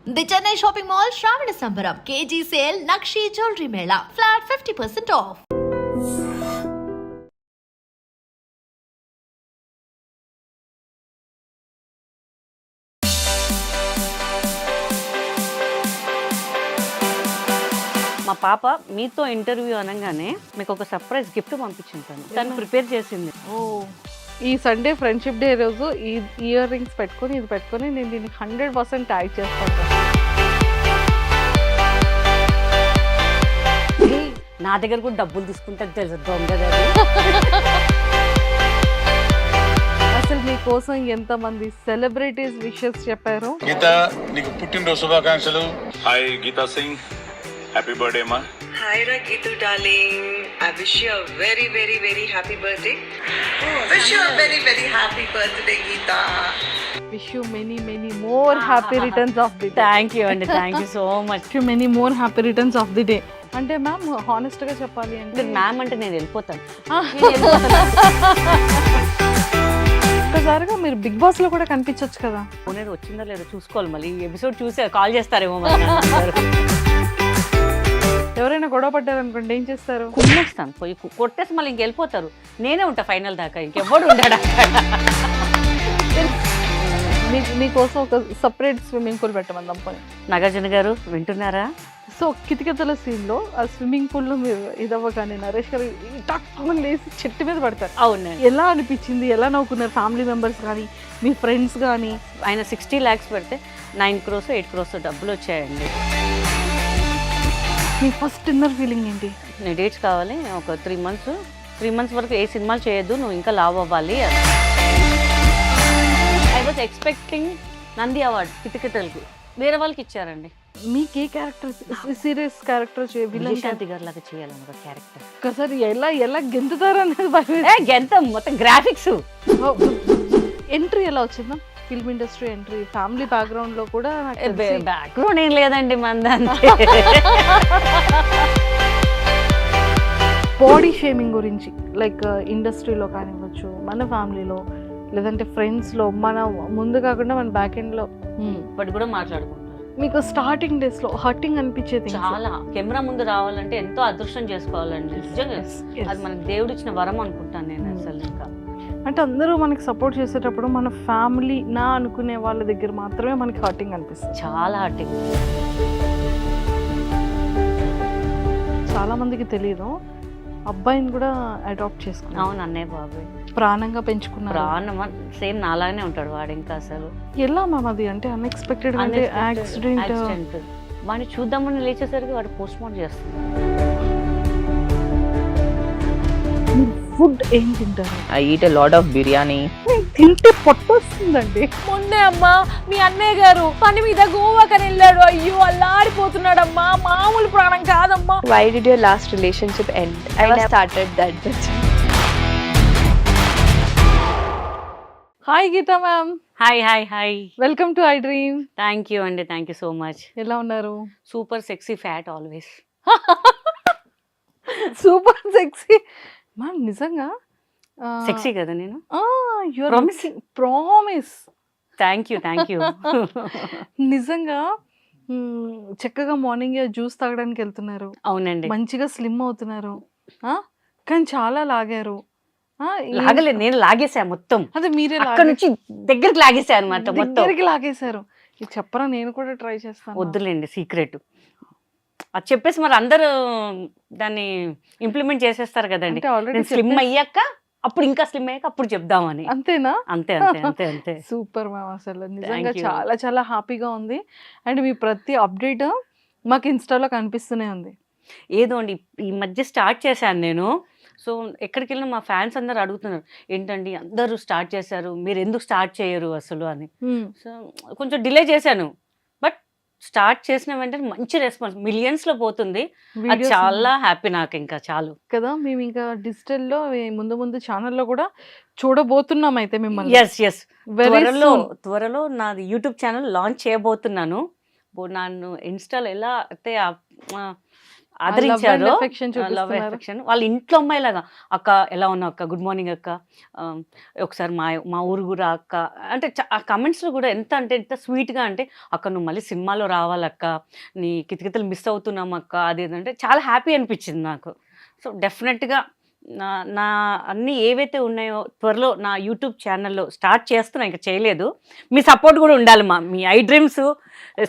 The Chennai shopping mall శ్రావణ సంబరం KG sale nakshi jewellery Mela flat 50% of. మా పాప మీతో ఇంటర్వ్యూ అనగానే మీకు ఒక సర్ప్రైజ్ గిఫ్ట్ పంపించింటాను, తను ప్రిపేర్ చేసింది. ఈ సండే ఫ్రెండ్షిప్ డే రోజు ఈ ఇయర్ రింగ్స్ పెట్టుకొని ఇది పెట్టుకొని నేను దీనికి 100% ట్యాగ్ చేస్తాను. నా దగ్గర కూడా డబ్బులు తీసుకుంటే తెలుసు దొంగది. అసలు మీకోసం ఎంతమంది సెలబ్రిటీస్ విషెస్ చెప్పారు. గీత నీకు పుట్టినరోజు శుభాకాంక్షలు. Hi Geetha Singh, happy birthday అమ్మా. Hi Ragitu darling, I wish you a very very very happy birthday. Wish you a very very happy birthday Geeta. Wish you many many more happy returns of the day. Thank you అండి, thank you so much. Wish you many more happy returns of the day. అంటే ma'am honest గా చెప్పాలి అంటే ma'am అంటే నేను వెళ్ళిపోతాను. ఒక్కసారిగా మీరు బిగ్ బాస్ లో కూడా కనిపించొచ్చు కదా. అనేది వచ్చిందో లేదో చూసుకోవాలి, మళ్ళీ ఈ ఎపిసోడ్ చూసి కాల్ చేస్తారేమో మరి. ఎవరైనా గొడవ పడ్డారు అనుకోండి ఏం చేస్తారు? కుమ్మేస్తాను, పోయి కొట్టేసి మళ్ళీ ఇంకెళ్ళిపోతారు. నేనే ఉంటా ఫైనల్ దాకా, ఇంకెవ్వడు ఉంటాడు. మీకోసం ఒక సపరేట్ స్విమ్మింగ్ పూల్ పెట్టమని తప్పని. నాగార్జున గారు వింటున్నారా? సో కితకితల సీన్ లో ఆ స్విమ్మింగ్ పూల్ లో మీరు ఇదవ్వగానే నరేష్ గారు టక్కుమని లేసి చెట్టు మీద పడతారు. అవును. ఎలా అనిపించింది, ఎలా నవ్వుకున్నారు ఫ్యామిలీ మెంబర్స్ కానీ మీ ఫ్రెండ్స్ కానీ? ఆయన 60 lakhs పెడితే 9 crores 8 crores డబ్బులు వచ్చాయండి. మీ ఫస్ట్ ఇన్నర్ ఫీలింగ్ ఏంటి? నేను డేట్స్ కావాలి, ఒక 3 months వరకు ఏ సినిమాలు చేయొద్దు, నువ్వు ఇంకా లావ్ అవ్వాలి. I was expecting Nandi award కితకితలకి, వేరే వాళ్ళకి ఇచ్చారండి. మీకు ఏ క్యారెక్టర్ సీరియస్ క్యారెక్టర్ విజయశాంతి గారి లాగా చేయాలని ఒక క్యారెక్టర్. ఒకసారి ఎలా ఎలా గెంతుతారు అనేది గెంత మొత్తం గ్రాఫిక్స్. ఎంట్రీ ఎలా వచ్చిందా? Film industry entry, family background లో కూడా బ్యాక్గ్రౌండ్ ఏం లేదండి మందంతే. బాడీ షేమింగ్ గురించి లైక్ ఇండస్ట్రీలో కానివ్వచ్చు, మన ఫ్యామిలీలో లేదంటే ఫ్రెండ్స్లో, మన ముందు కాకుండా మన బ్యాక్ ఎండ్లో ఇప్పటి కూడా మాట్లాడుకుంటాం. మీకు స్టార్టింగ్ డేస్లో హర్టింగ్ అనిపించేది? చాలా. కెమెరా ముందు రావాలంటే ఎంతో అదృష్టం చేసుకోవాలండి నిజంగా. అది మనకి దేవుడు ఇచ్చిన వరం అనుకుంటాను నేను అసలు. ఇంకా అంటే అందరూ మనకి సపోర్ట్ చేసేటప్పుడు మన ఫ్యామిలీ నా అనుకునే వాళ్ళ దగ్గర మాత్రమే మనకి హర్టింగ్ అనిపిస్తుంది. చాలా హర్టింగ్. చాలా మందికి తెలియదు, అబ్బాయిని కూడా అడాప్ట్ చేసుకున్నాను. అవును, అన్నయ్య బాబాయ్ ప్రాణంగా పెంచుకున్నారు. ప్రాణం సేమ్ నాలాగానే ఉంటాడు వాడు. ఇంకా అసలు ఎలా మ్యామ్ అది? అంటే అన్ఎక్స్పెక్టెడ్ యాక్సిడెంట్. వాడిని చూద్దామని లేచేసరికి వాడు పోస్ట్ మార్టం చేస్తున్నాడు. ఫుడ్ ఏం తింటారు? I eat a lot of biryani. తింటే పొట్ట వస్తుందండి. మొన్నే అమ్మా మీ అన్నయ్య గారు పని మీద గోవాకని వెళ్ళాడు. అయ్యో అల్లాడిపోతున్నాడమ్మా, మామూలు ప్రాణం కాదమ్మా. Why did your last relationship end? I never started that. Hi Geetha ma'am. Hi hi hi, welcome to I dream. Thank you అండి, థ్యాంక్ యూ సో మచ్. ఎలా ఉన్నారు? Super sexy fat always. Super sexy ma'am. నిజంగా sexy కదా నేను? Promise. Thank you, thank you. నిజంగా చక్కగా morning juice తాగడానికి వెళ్తున్నారు. అవునండి, మంచిగా స్లిమ్ అవుతున్నారు, కానీ చాలా లాగారు. లాగలేదు, నేను లాగేసా మొత్తం. అదే మీరే అక్కడ నుంచి దగ్గరికి లాగేసా అనమాట. దగ్గరికి లాగేశారు. ఇది చెప్పరా, నేను కూడా ట్రై చేస్తాను. వద్దులేండి సీక్రెట్ అది చెప్పేసి మరి అందరూ దాన్ని ఇంప్లిమెంట్ చేసేస్తారు కదండి. స్లిమ్ అయ్యాక అప్పుడు, ఇంకా స్లిమ్ అయ్యాక అప్పుడు చెప్దామని. అంతేనా? అంతే అంతే అంతే అంతే. సూపర్ మ్యామ్, అసలు నిజంగా చాలా చాలా హ్యాపీగా ఉంది. అండ్ మీ ప్రతి అప్డేట్ మాకు ఇన్స్టాలో కనిపిస్తూనే ఉంది. ఏదో అండి ఈ మధ్య స్టార్ట్ చేశాను నేను. సో ఎక్కడికి వెళ్ళినా మా ఫ్యాన్స్ అందరు అడుగుతున్నారు, ఏంటండి అందరూ స్టార్ట్ చేశారు, మీరు ఎందుకు స్టార్ట్ చేయరు అసలు అని. సో కొంచెం డిలే చేశాను, బట్ స్టార్ట్ చేసిన వెంటనే మంచి రెస్పాన్స్, మిలియన్స్ లో పోతుంది. అది చాలా హ్యాపీ నాకు. ఇంకా చాలు కదా, మేము ఇంకా డిజిటల్లో ముందు ముందు ఛానల్లో కూడా చూడబోతున్నాం అయితే మిమ్మల్ని. ఎస్ ఎస్, త్వరలో నాది యూట్యూబ్ ఛానల్ లాంచ్ చేయబోతున్నాను. నన్ను ఇన్స్టాలో ఎలా అయితే ఆదరించారో affection లవ్ చూపిస్తున్నారు. ఎఫెక్షన్ వాళ్ళ ఇంట్లో అమ్మాయిలాగా అక్క ఎలా ఉన్నావు అక్క గుడ్ మార్నింగ్ అక్క ఒకసారి మా ఊరు కూడా అక్క అంటే ఆ కమెంట్స్లో కూడా ఎంత స్వీట్గా అంటే అక్క నువ్వు మళ్ళీ సినిమాలో రావాలక్క నీ కితకితలు మిస్ అవుతున్నాం అక్క అది ఇది అంటే చాలా హ్యాపీ అనిపించింది నాకు. సో డెఫినెట్గా నా అన్నీ ఏవైతే ఉన్నాయో త్వరలో నా యూట్యూబ్ ఛానల్లో స్టార్ట్ చేస్తున్నా, ఇంకా చేయలేదు. మీ సపోర్ట్ కూడా ఉండాలి me I dreams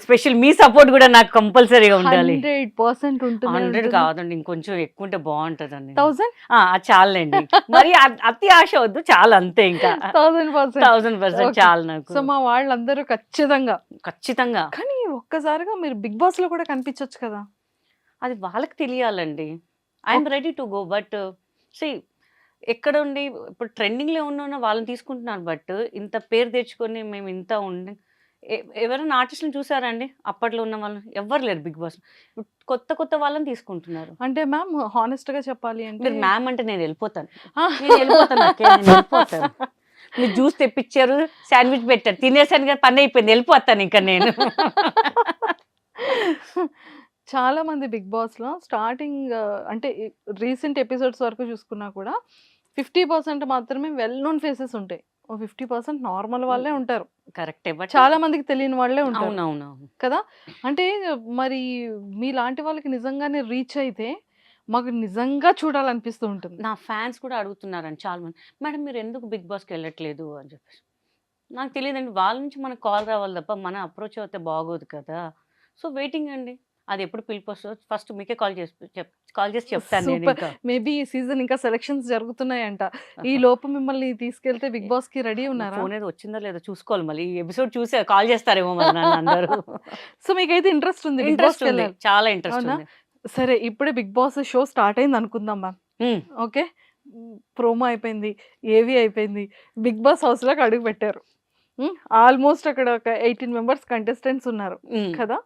special me support కూడా నాకు కంపల్సరీగా ఉండాలి. 100% ఉంటుంది. 100 కాదండి, ఇంకొంచెం ఎక్కువ ఉంటే బాగుంటుందండి. 1000 చాలండి, మరి అతి ఆశ వద్దు, చాలు అంతే, ఇంకా 1000%. 1000% చాలు నాకు. సో మా వాళ్ళందరూ ఖచ్చితంగా కానీ ఒక్కసారిగా మీరు బిగ్ బాస్ లో కూడా కనిపించొచ్చు కదా. అది వాళ్ళకి తెలియాలండి. I'm ready to go, but see ఎక్కడ ఉండి ఇప్పుడు ట్రెండింగ్లో ఉన్న వాళ్ళని తీసుకుంటున్నారు, బట్ ఇంత పేరు తెచ్చుకొని మేము ఇంత ఉండి ఎవరైనా ఆర్టిస్టులను చూసారండి అప్పట్లో ఉన్న వాళ్ళని? ఎవ్వరు లేరు బిగ్ బాస్. కొత్త వాళ్ళని తీసుకుంటున్నారు. అంటే మ్యామ్ హానెస్ట్ గా చెప్పాలి అంటే మీరు మ్యామ్ అంటే నేను వెళ్ళిపోతాను అక్కే, నేను వెళ్ళిపోతాను. మీరు జ్యూస్ తెప్పించారు, శాండ్విచ్ పెట్టారు, తినేసాను కదా, పని అయిపోయింది, వెళ్ళిపోతాను ఇంకా నేను. చాలా మంది బిగ్ బాస్ లో స్టార్టింగ్ అంటే రీసెంట్ ఎపిసోడ్స్ వరకు చూసుకున్నా కూడా 50% మాత్రమే వెల్ నోన్ ఫేసెస్ ఉంటాయి. 50% నార్మల్ వాళ్ళే ఉంటారు. కరెక్టే, బట్ చాలా మందికి తెలియని వాళ్ళే ఉంటారు అవునవును కదా. అంటే మరి మీలాంటి వాళ్ళకి నిజంగానే రీచ్ అయితే మాకు నిజంగా చూడాలనిపిస్తూ ఉంటుంది. నా ఫ్యాన్స్ కూడా అడుగుతున్నారండి చాలా మంది, మేడం మీరు ఎందుకు బిగ్ బాస్కి వెళ్ళట్లేదు అని చెప్పేసి. నాకు తెలియదండి, వాళ్ళ నుంచి మనకు కాల్ రావాలి తప్ప మన అప్రోచ్ అయితే బాగోదు కదా. సో వెయిటింగ్ అండి, అది ఎప్పుడు పిలుపు వస్తుందో ఫస్ట్ మీకే కాల్ చేసి చెప్తాను నేను. ఇంకా మేబీ ఈ సీజన్ ఇంకా సెలక్షన్స్ జరుగుతున్నాయంట. ఈ లోపు మిమ్మల్ని తీసుకెళ్తే బిగ్ బాస్ కి రెడీ ఉన్నారా? ఫోన్ ఏదో వచ్చిందో లేదో చూసుకోవాలి, మళ్ళీ ఈ ఎపిసోడ్ చూసే కాల్ చేస్తారేమో మరి నన్ను అందరూ. సో మీకైతే ఇంట్రెస్ట్ ఉంది, ఇంట్రెస్ట్ ఉంది, చాలా ఇంట్రెస్ట్ అవునా? ఉంది. సరే ఇప్పుడే బిగ్ బాస్ షో స్టార్ట్ అయింది అనుకుందాం మ్యామ్. ఓకే, ప్రోమో అయిపోయింది, ఏవి అయిపోయింది, బిగ్ బాస్ హౌస్ లోకి అడుగు పెట్టారు. ఆల్మోస్ట్ అక్కడ ఒక 18 మెంబర్స్ కంటెస్టెంట్స్ ఉన్నారు కదా.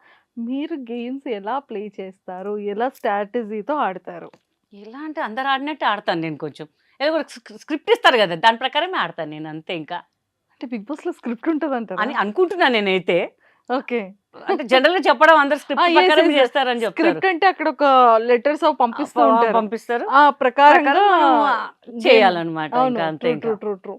మీరు గేమ్స్ ఎలా ప్లే చేస్తారు, ఎలా స్ట్రాటజీతో ఆడతారు? ఎలా అంటే అందరు ఆడినట్టు ఆడతాను నేను, కొంచెం ఏదో కూడా స్క్రిప్ట్ ఇస్తారు కదా దాని ప్రకారమే ఆడతాను నేను, అంతే. ఇంకా అంటే బిగ్ బాస్ లో స్క్రిప్ట్ ఉంటుంది అంటారు అని అనుకుంటున్నాను నేనైతే. ఓకే, అంటే జనరల్ గా చెప్పడం అందరు స్క్రిప్ట్ ప్రకారం చేస్తారని చెప్తారు. స్క్రిప్ట్ అంటే అక్కడ ఒక లెటర్స్ పంపిస్తూ ఉంటారు, పంపిస్తారు, ఆ ప్రకారంగా చేయాలన్నమాట. అవును, ఇంకా అంతే. True true true.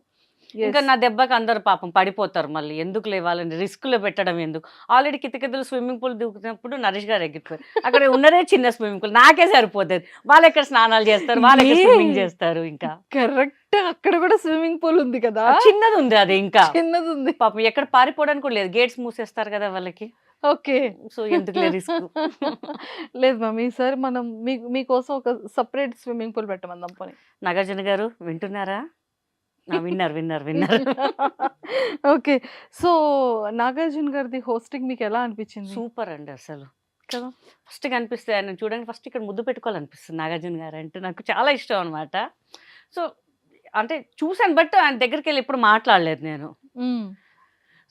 ఇంకా నా దెబ్బకి అందరు పాపం పడిపోతారు, మళ్ళీ ఎందుకు లేవాలని రిస్క్ లో పెట్టడం ఎందుకు. ఆల్రెడీ కితకితలు స్విమ్మింగ్ పూల్ దిగుతున్నప్పుడు నరేష్ గారు ఎగ్గిపోయారు, అక్కడ ఉన్నదే చిన్న స్విమ్మింగ్ పూల్, నాకే సరిపోతుంది. వాళ్ళు ఎక్కడ స్నానాలు చేస్తారు, వాళ్ళు ఎక్కడ స్విమ్మింగ్ చేస్తారు. ఇంకా కరెక్ట్, అక్కడ కూడా స్విమ్మింగ్ పూల్ ఉంది కదా, చిన్నది ఉంది, అది ఇంకా చిన్నది ఉంది. పాపం ఎక్కడ పారిపోవడానికి కూడా లేదు, గేట్స్ మూసేస్తారు కదా వాళ్ళకి. ఓకే, సో ఎందుకు రిస్క్. లేదు మ్యామ్, ఈసారి మనం మీకోసం ఒక సపరేట్ స్విమ్మింగ్ పూల్ పెట్టమందాం పోనీ. నాగార్జున గారు వింటున్నారా? విన్నారు. ఓకే, సో నాగార్జున గారిది హోస్టింగ్ మీకు ఎలా అనిపించింది? సూపర్ అండి అసలు కదా. ఫస్ట్ కనిపిస్తే ఆయన చూడండి, ఫస్ట్ ఇక్కడ ముద్దు పెట్టుకోవాలనిపిస్తుంది. నాగార్జున గారు అంటే నాకు చాలా ఇష్టం అనమాట. సో అంటే చూసాను, బట్ ఆయన దగ్గరికి వెళ్ళి ఎప్పుడు మాట్లాడలేదు నేను.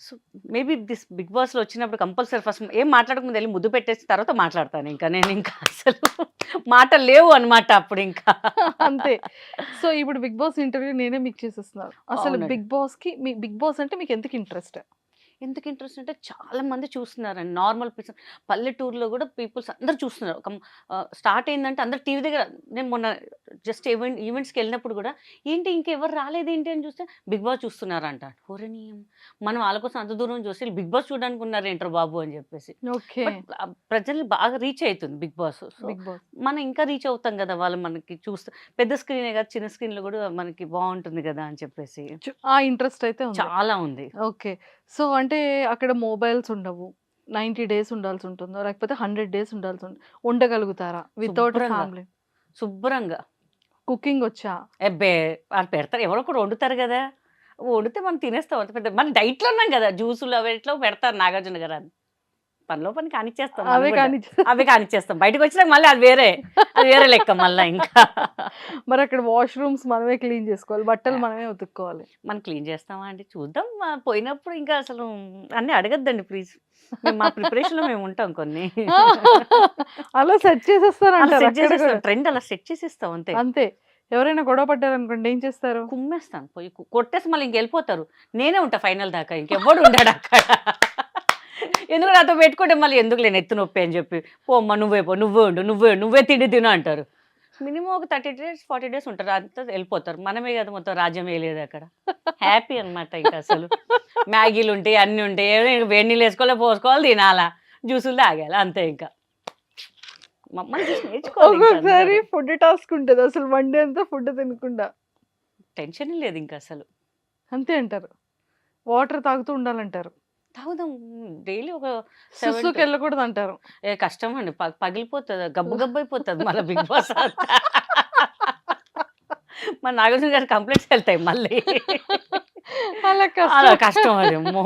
సో మేబీ దిస్ బిగ్ బాస్లో వచ్చినప్పుడు కంపల్సరీ ఫస్ట్ ఏం మాట్లాడకముందు వెళ్ళి ముద్దు పెట్టేసి తర్వాత మాట్లాడతాను. ఇంకా నేను ఇంకా అసలు మాటలు లేవు అనమాట అప్పుడు ఇంకా, అంతే. సో ఇప్పుడు బిగ్ బాస్ ఇంటర్వ్యూ నేనే మీకు చేసేస్తున్నాను. అసలు అవునండి. బిగ్ బాస్ అంటే మీకు ఎందుకు ఇంట్రెస్ట్? ఎందుకు ఇంట్రెస్ట్ అంటే చాలా మంది చూస్తున్నారండి, నార్మల్ పీపుల్, పల్లెటూరులో కూడా పీపుల్స్ అందరు చూస్తున్నారు. స్టార్ట్ అయిందంటే అందరు టీవీ దగ్గర. నేను మొన్న జస్ట్ ఈవెంట్స్కి వెళ్ళినప్పుడు కూడా ఏంటి ఇంకెవరు రాలేదు ఏంటి అని చూస్తే బిగ్ బాస్ చూస్తున్నారంట. ఓరనీయం, మనం వాళ్ళ కోసం అంత దూరం చూసి బిగ్ బాస్ చూడడానికి ఉన్నారు ఏంటర్ బాబు అని చెప్పేసి. ఓకే, ప్రజలు బాగా రీచ్ అవుతుంది బిగ్ బాస్. బిగ్ బాస్ మనం ఇంకా రీచ్ అవుతాం కదా, వాళ్ళు మనకి చూస్తే పెద్ద స్క్రీనే కదా, చిన్న స్క్రీన్లో కూడా మనకి బాగుంటుంది కదా అని చెప్పేసి ఆ ఇంట్రెస్ట్ అయితే ఉంది. చాలా ఉంది. ఓకే, సో అంటే అక్కడ మొబైల్స్ ఉండవు, 90 days ఉండాల్సి ఉంటుందో లేకపోతే 100 days ఉండాల్సి ఉండగలుగుతారా వితౌట్ శుభ్రంగా. ఫ్యామిలీ? శుభ్రంగా. కుకింగ్ వచ్చా? ఎబ్బే వాళ్ళు పెడతారు, ఎవరో కూడా వండుతారు కదా, వండితే మనం తినేస్తాం. అంత పెద్ద మన డైట్లో ఉన్నాం కదా, జ్యూసులు అవి ఎట్లా పెడతారు నాగార్జున గారు. అని పనిలో పని కానిచ్చేస్తాం, అవే కానీ అవే కానిచ్చేస్తాం. బయటకు వచ్చినాక మళ్ళీ అది వేరే లెక్క మళ్ళీ. ఇంకా మరి అక్కడ వాష్రూమ్స్ మనమే క్లీన్ చేసుకోవాలి, బట్టలు మనమే ఉతుక్కోవాలి. మనం క్లీన్ చేస్తామా అండి, చూద్దాం. పోయినప్పుడు ఇంకా అసలు అన్నీ అడగద్దండి ప్లీజ్, మా ప్రిపరేషన్లో మేము ఉంటాం కొన్ని. అలా సెట్ చేసేస్తారు, ట్రెండ్ అలా సెట్ చేసేస్తాం అంతే. అంతే. ఎవరైనా గొడవ పడ్డారు అనుకోండి ఏం చేస్తారు? కుమ్మేస్తాను, పోయి కొట్టేసి మళ్ళీ ఇంకెళ్ళిపోతారు. నేనే ఉంటా ఫైనల్ దాకా, ఇంకెవ్వడు ఉంటాడు అక్కడ. ఎందుకు నాతో పెట్టుకుంటే మళ్ళీ ఎందుకు లేని ఎత్తు నొప్పి అని చెప్పి పోమ్మ నువ్వే పో నువ్వే ఉండు నువ్వే తిండి తిను అంటారు. మినిమం ఒక 30 days 40 days ఉంటారు, అంతా వెళ్ళిపోతారు. మనమే కదా మొత్తం రాజ్యం వేయలేదు అక్కడ. హ్యాపీ అనమాట ఇంకా అసలు. మ్యాగీలు ఉంటాయి, అన్నీ ఉంటాయి, వేడి నీళ్ళు వేసుకోవాలి, పోసుకోవాలి, తినాలా, జ్యూసులు తాగాలి, అంతే. ఇంకా మమ్మల్ని చూసి నేర్చుకోవాలి. ఒక్కొక్కసారి ఫుడ్ టాస్క్ ఉంటుంది అసలు, వన్ డే అంతా ఫుడ్ తినకుండా. టెన్షన్ లేదు ఇంకా అసలు. అంతే అంటారు. వాటర్ తాగుతూ ఉండాలంటారు. తాగుదాం డైలీ ఒక 7 సుస్సుకి to వెళ్ళకూడదు అంటారు. కష్టం అండి, పగిలిపోతుంది, గబ్బు గబ్బు అయిపోతుంది మళ్ళీ బిగ్ బాస్ మన నాగార్జున గారి కంప్లైంట్స్ వెళ్తాయి మళ్ళీ. అలా అలా కష్టం. కష్టం అది. అమ్మో,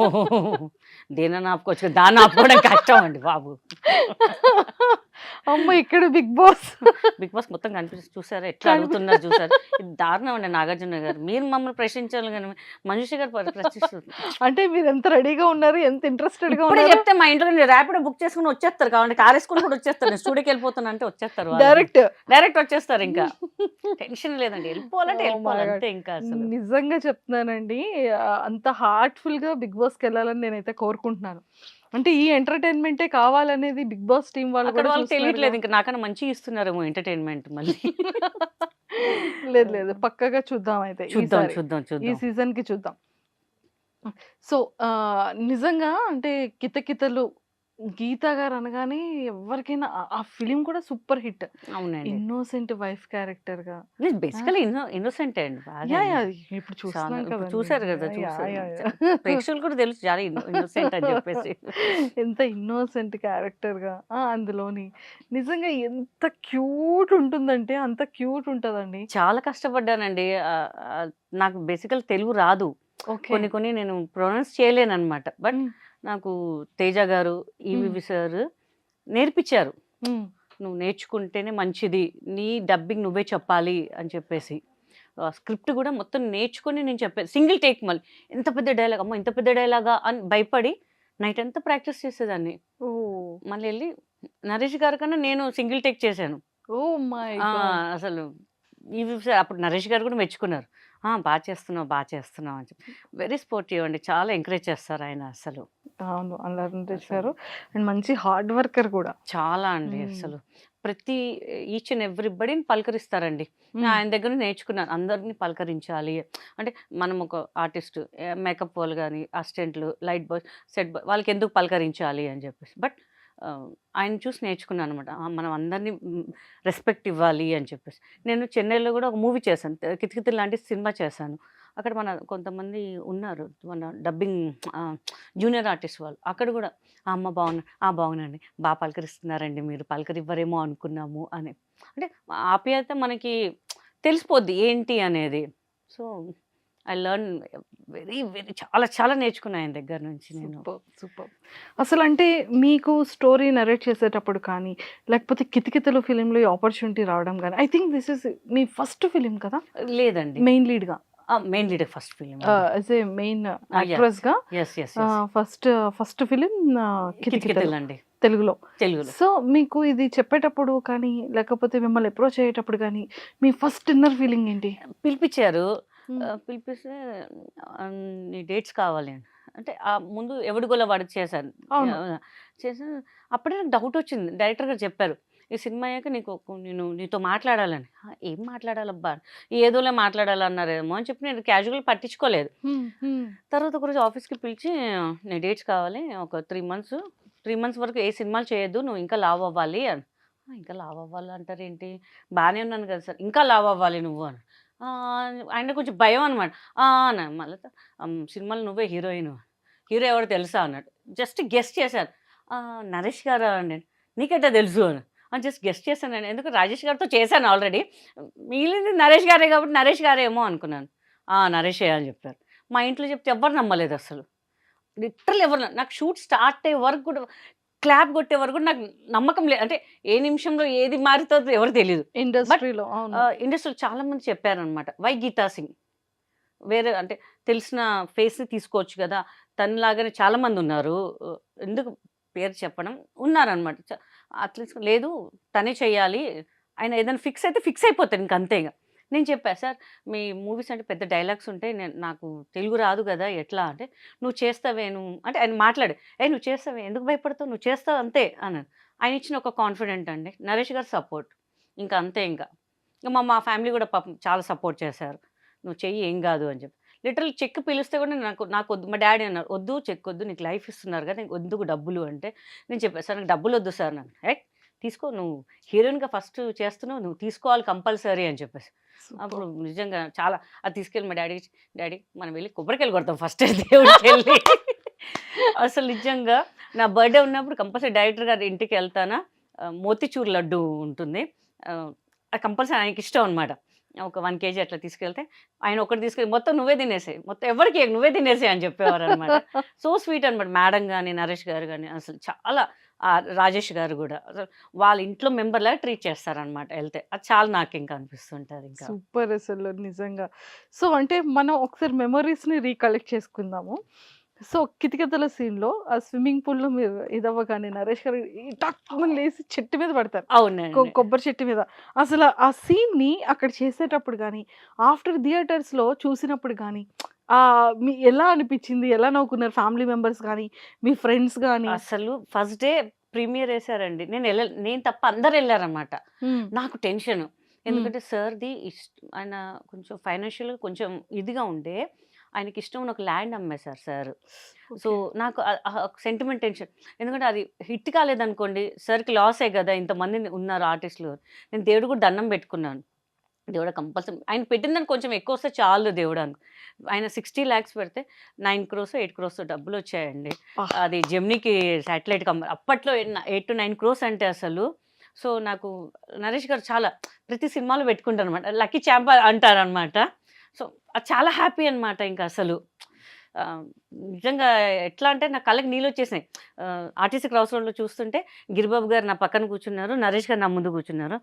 దేని ఆపుకోవచ్చు, దాన్ని ఆపుకోవడం కష్టం అండి బాబు. అమ్మ ఇక్కడ బిగ్ బాస్. బిగ్ బాస్ మొత్తం కనిపిస్తుంది, చూసారా ఎట్లా అడుగుతున్నారు చూసారు. ఇది దారుణం అండి నాగార్జున గారు. మీరు మమ్మల్ని ప్రశ్నించాలి కానీ మనుషి గారు ప్రశ్నిస్తుంది. అంటే మీరు ఎంత రెడీగా ఉన్నారు, ఎంత ఇంట్రెస్టెడ్ గా ఇప్పుడే ఉన్నారు. చెప్తే మా ఇంట్లో నేను ర్యాపిడో బుక్ చేసుకుని వచ్చేస్తారు, కావాలి కార్ వేసుకుని కూడా వచ్చేస్తారు. నేను స్టూడియోకి వెళ్ళిపోతాను అంటే వచ్చేస్తారు, డైరెక్ట్ వచ్చేస్తారు. ఇంకా టెన్షన్ లేదండి, వెళ్ళిపోవాలంటే వెళ్ళిపోవాలి అంతే. ఇంకా అసలు నిజంగా చెప్తున్నానండి, అంత హార్ట్ఫుల్ గా బిగ్ బాస్ కి వెళ్ళాలని నేనైతే కోరుకుంటున్నాను. అంటే ఈ ఎంటర్టైన్మెంటే కావాలనేది బిగ్ బాస్ టీం వాళ్ళు అక్కడ కూడా వాళ్ళకి చూస్తున్నారు తెలియట్లేదు, కదా. ఇంకా నాకన్నా మంచిగా ఇస్తున్నారేమో ఎంటర్టైన్మెంట్ మళ్ళీ. లేదు లేదు, పక్కగా చూద్దాం అయితే చూద్దాం ఈసారి. చూద్దాం ఈ చూద్దాం. సీజన్ కి చూద్దాం. సో నిజంగా అంటే కితకితలు గీత గారు అనగానే ఎవరికైనా ఆ ఫిలిం కూడా సూపర్ హిట్. అవునండి, ఇన్నోసెంట్ వైఫ్ క్యారెక్టర్ గా. బేసికలీ ఇన్నోసెంట్ అండి బాగా. యా యా ఇప్పుడు చాలా చూస్తున్నాం ఇప్పుడు కదండి. చూసారు కదా, యా, చూసారు. Yeah, yeah. ప్రేక్షకులు కూడా తెలుసు చాలా ఇన్నోసెంట్ అని చెప్పేసి. ఎంత ఇన్నోసెంట్ క్యారెక్టర్ గా అందులోని నిజంగా ఎంత క్యూట్ ఉంటుందంటే అంత క్యూట్ ఉంటదండి. చాలా కష్టపడ్డానండి. నాకు బేసికల్ తెలుగు రాదు, ఓకే. కొన్ని నేను ప్రొనౌన్స్ చేయలేను అనమాట. బట్ నాకు తేజ గారు, ఈవివి సార్ నేర్పించారు. నువ్వు నేర్చుకుంటేనే మంచిది, నీ డబ్బింగ్ నువ్వే చెప్పాలి అని చెప్పేసి. స్క్రిప్ట్ కూడా మొత్తం నేర్చుకొని నేను చెప్పాను, సింగిల్ టేక్. మళ్ళీ ఎంత పెద్ద డైలాగ్, అమ్మ ఇంత పెద్ద డైలాగా అని భయపడి నైట్ అంతా ప్రాక్టీస్ చేసేదాన్ని. ఓ మళ్ళీ వెళ్ళి నరేష్ గారి కన్నా నేను సింగిల్ టేక్ చేశాను. ఓ మై అసలు ఈవి సార్ అప్పుడు నరేష్ గారు కూడా మెచ్చుకున్నారు. బాగా చేస్తున్నావు అని చెప్పి. వెరీ స్పోర్టివ్ అండి, చాలా ఎంకరేజ్ చేస్తారు ఆయన అసలు. అవును, అలా చేశారు. అండ్ మంచి హార్డ్ వర్కర్ కూడా. చాలా అండి అసలు. ప్రతి ఈచ్ అండ్ ఎవ్రీబడిని పలకరిస్తారండి. ఆయన దగ్గర నుంచి నేర్చుకున్నాను, అందరినీ పలకరించాలి. అంటే మనం ఒక ఆర్టిస్ట్, మేకప్ వాళ్ళు కానీ, అసిస్టెంట్లు, లైట్ బాయ్, సెట్ బాయ్, వాళ్ళకి ఎందుకు పలకరించాలి అని చెప్పేసి. బట్ ఆయన చూసి నేర్చుకున్నాను అనమాట, మనం అందరినీ రెస్పెక్ట్ ఇవ్వాలి అని చెప్పేసి. నేను చెన్నైలో కూడా ఒక మూవీ చేశాను, కితకితలు లాంటి సినిమా చేశాను. అక్కడ మన కొంతమంది ఉన్నారు, మన డబ్బింగ్ జూనియర్ ఆర్టిస్ట్ వాళ్ళు. అక్కడ కూడా అమ్మ బాగున్నాండి, బాగా పలకరిస్తున్నారండి, మీరు పలకరివ్వరేమో అనుకున్నాము అని. అంటే ఆప్యాయత మనకి తెలిసిపోద్ది ఏంటి అనేది. సో ఐ లెర్న్ వెరీ చాలా నేర్చుకున్నాను ఆయన దగ్గర నుంచి నేను. సూపర్. అసలు అంటే మీకు స్టోరీ నరేట్ చేసేటప్పుడు కానీ, లేకపోతే కితకితలు ఫిలింలో ఈ ఆపర్చునిటీ రావడం కానీ, I think this is me first film కదా లేదండి, మెయిన్ లీడ్ గా? Main lead first film, as a main actress గా ఫస్ట్ ఫిలిం కితకితలు అండి తెలుగులో. తెలుగులో. సో మీకు ఇది చెప్పేటప్పుడు కానీ, లేకపోతే మిమ్మల్ని అప్రోచ్ అయ్యేటప్పుడు కానీ, మీ ఫస్ట్ ఇన్నర్ ఫీలింగ్ ఏంటి? పిలిపించారు, పిలిపిస్తే నీ డేట్స్ కావాలి అని. అంటే ముందు ఎవడిగోలా వాడికి చేశాను. చేశాను అప్పుడే నాకు డౌట్ వచ్చింది. డైరెక్టర్ గారు చెప్పారు, ఈ సినిమా అయ్యాక నేను నీతో మాట్లాడాలని. ఏం మాట్లాడాలబ్బా, ఏదోలే మాట్లాడాలన్నారేమో అని చెప్పి నేను క్యాజువల్ పట్టించుకోలేదు. తర్వాత ఒకరోజు ఆఫీస్కి పిలిచి, నీ డేట్స్ కావాలి, ఒక 3 months వరకు ఏ సినిమాలు చేయొద్దు, నువ్వు ఇంకా లావ్ అవ్వాలి అని. ఇంకా లావ్ అవ్వాలి అంటారు ఏంటి, బాగానే ఉన్నాను కదా సార్, ఇంకా లావ్ అవ్వాలి నువ్వు అని. ఆయన కొంచెం భయం అనమాట. అన్న మళ్ళీ సినిమాలో నువ్వే హీరో ఎవరు తెలుసా అన్నాడు. జస్ట్ గెస్ట్ చేశాను. నరేష్ గారు అండి, నీకెట్టా తెలుసు అని జస్ట్ గెస్ట్ చేశాను. నేను ఎందుకు రాజేష్ గారితో చేశాను ఆల్రెడీ, మిగిలింది నరేష్ గారే కాబట్టి నరేష్ గారేమో అనుకున్నాను. నరేషే అని చెప్పారు. మా ఇంట్లో చెప్తే ఎవరు నమ్మలేదు అసలు, లిటరల్ ఎవరు. నాకు షూట్ స్టార్ట్ అయ్యే వరకు కూడా, క్లాప్ కొట్టే వరకు కూడా నాకు నమ్మకం లేదు. అంటే ఏ నిమిషంలో ఏది మారుతుందో ఎవరు తెలియదు. ఇండస్ట్రీలో చాలా మంది చెప్పారనమాట, వై గీతా సింగ్, వేరే అంటే తెలిసిన ఫేస్ని తీసుకోవచ్చు కదా, తనలాగానే చాలా మంది ఉన్నారు, ఎందుకు పేరు చెప్పడం ఉన్నారనమాట. అట్లీస్ట్ లేదు తనే చెయ్యాలి, ఆయన ఏదైనా ఫిక్స్ అయితే ఫిక్స్ అయిపోతాడు ఇంకంతే. నేను చెప్పా, సార్ మీ మూవీస్ అంటే పెద్ద డైలాగ్స్ ఉంటాయి, నాకు తెలుగు రాదు కదా ఎట్లా అంటే, నువ్వు చేస్తావే నువ్వు అంటే ఆయన మాట్లాడు, నువ్వు చేస్తావే ఎందుకు భయపడతావు, నువ్వు చేస్తావు అంతే అన్నాడు. ఆయన ఇచ్చిన ఒక కాన్ఫిడెంట్ అండి, నరేష్ గారు సపోర్ట్, ఇంకా అంతే. ఇంకా మా ఫ్యామిలీ కూడా పాపం చాలా సపోర్ట్ చేశారు, నువ్వు చెయ్యి ఏం కాదు అని చెప్పి. లిటరల్ చెక్ పిలిస్తే కూడా నాకు వద్దు, మా డాడీ అన్నారు వద్దు చెక్ వద్దు, నీకు లైఫ్ ఇస్తున్నారు కదా ఎందుకు డబ్బులు అంటే, నేను చెప్పాను సార్ నాకు డబ్బులు వద్దు సార్, నాకు తీసుకో, నువ్వు హీరోయిన్గా ఫస్ట్ చేస్తున్నావు, నువ్వు తీసుకోవాలి కంపల్సరీ అని చెప్పేసి. అప్పుడు నిజంగా చాలా అది తీసుకెళ్ళి మా డాడీ మనం వెళ్ళి కొబ్బరికాయలు కొడతాం ఫస్ట్ దేవుడికి వెళ్ళి. అసలు నిజంగా నా బర్త్డే ఉన్నప్పుడు కంపల్సరీ డైరెక్టర్ గారి ఇంటికి వెళ్తానా, మోతిచూర్ లడ్డు ఉంటుంది, అది కంపల్సరీ ఆయనకి ఇష్టం అనమాట. ఒక 1 kg అట్లా తీసుకెళ్తే ఆయన ఒకటి తీసుకెళ్ళి మొత్తం నువ్వే తినేసాయి, మొత్తం ఎవరికి నువ్వే తినేసాయి అని చెప్పేవారు అనమాట. సో స్వీట్ అనమాట. మేడం కానీ నరేష్ గారు కానీ అసలు చాలా, రాజేష్ గారు కూడా అసలు వాళ్ళ ఇంట్లో మెంబర్ లాగా ట్రీట్ చేస్తారనమాట వెళ్తే. అది చాలా నాకు ఇంకా అనిపిస్తుంటుంది. ఇంకా సూపర్ అసలు నిజంగా. సో అంటే మనం ఒకసారి మెమరీస్ని రీకలెక్ట్ చేసుకుందాము. సో కితకితల సీన్లో ఆ స్విమ్మింగ్ పూల్లో మీరు ఇదవ్వగానే నరేష్ గారు టక్కుమని లేసి చెట్టు మీద పడతారు, అవునండి. కొబ్బరి చెట్టు మీద. అసలు ఆ సీన్ని అక్కడ చేసేటప్పుడు కానీ ఆఫ్టర్ థియేటర్స్లో చూసినప్పుడు కానీ మీ ఎలా అనిపించింది, ఎలా నవ్వుకున్నారు ఫ్యామిలీ మెంబర్స్ కానీ మీ ఫ్రెండ్స్ కానీ? అసలు ఫస్ట్ డే ప్రీమియర్ వేసారండి, నేను తప్ప అందరు వెళ్ళారనమాట. నాకు టెన్షన్, ఎందుకంటే సార్ది ఆయన కొంచెం ఫైనాన్షియల్గా కొంచెం ఇదిగా ఉండే, ఆయనకి ఇష్టం ఉన్న ఒక ల్యాండ్ అమ్మేశారు సార్. సో నాకు సెంటిమెంట్ టెన్షన్, ఎందుకంటే అది హిట్ కాలేదనుకోండి సార్కి లాసే కదా, ఇంతమంది ఉన్నారు ఆర్టిస్టులు. నేను దేవుడు కూడా దండం పెట్టుకున్నాను, దేవుడు కంపల్సరీ ఆయన పెట్టిందని కొంచెం ఎక్కువ వస్తే చాలు దేవుడు అని. ఆయన 60 lakhs పెడితే 9 crores 8 crores డబ్బులు వచ్చాయండి. అది జెమినీకి శాటిలైట్ అప్పట్లో 8 to 9 crores అంటే అసలు. సో నాకు నరేష్ గారు చాలా ప్రతి సినిమాలో పెట్టుకుంటారు అనమాట, లక్కీ ఛాంప్ అంటారనమాట. సో అది చాలా హ్యాపీ అనమాట. ఇంకా అసలు నిజంగా ఎట్లా అంటే నా కళ్ళకి నీళ్ళు వచ్చేసినాయి. ఆర్టీసీ క్రాస్ రోడ్లో చూస్తుంటే గిరిబాబు గారు నా పక్కన కూర్చున్నారు, నరేష్ గారు నా ముందు కూర్చున్నారు.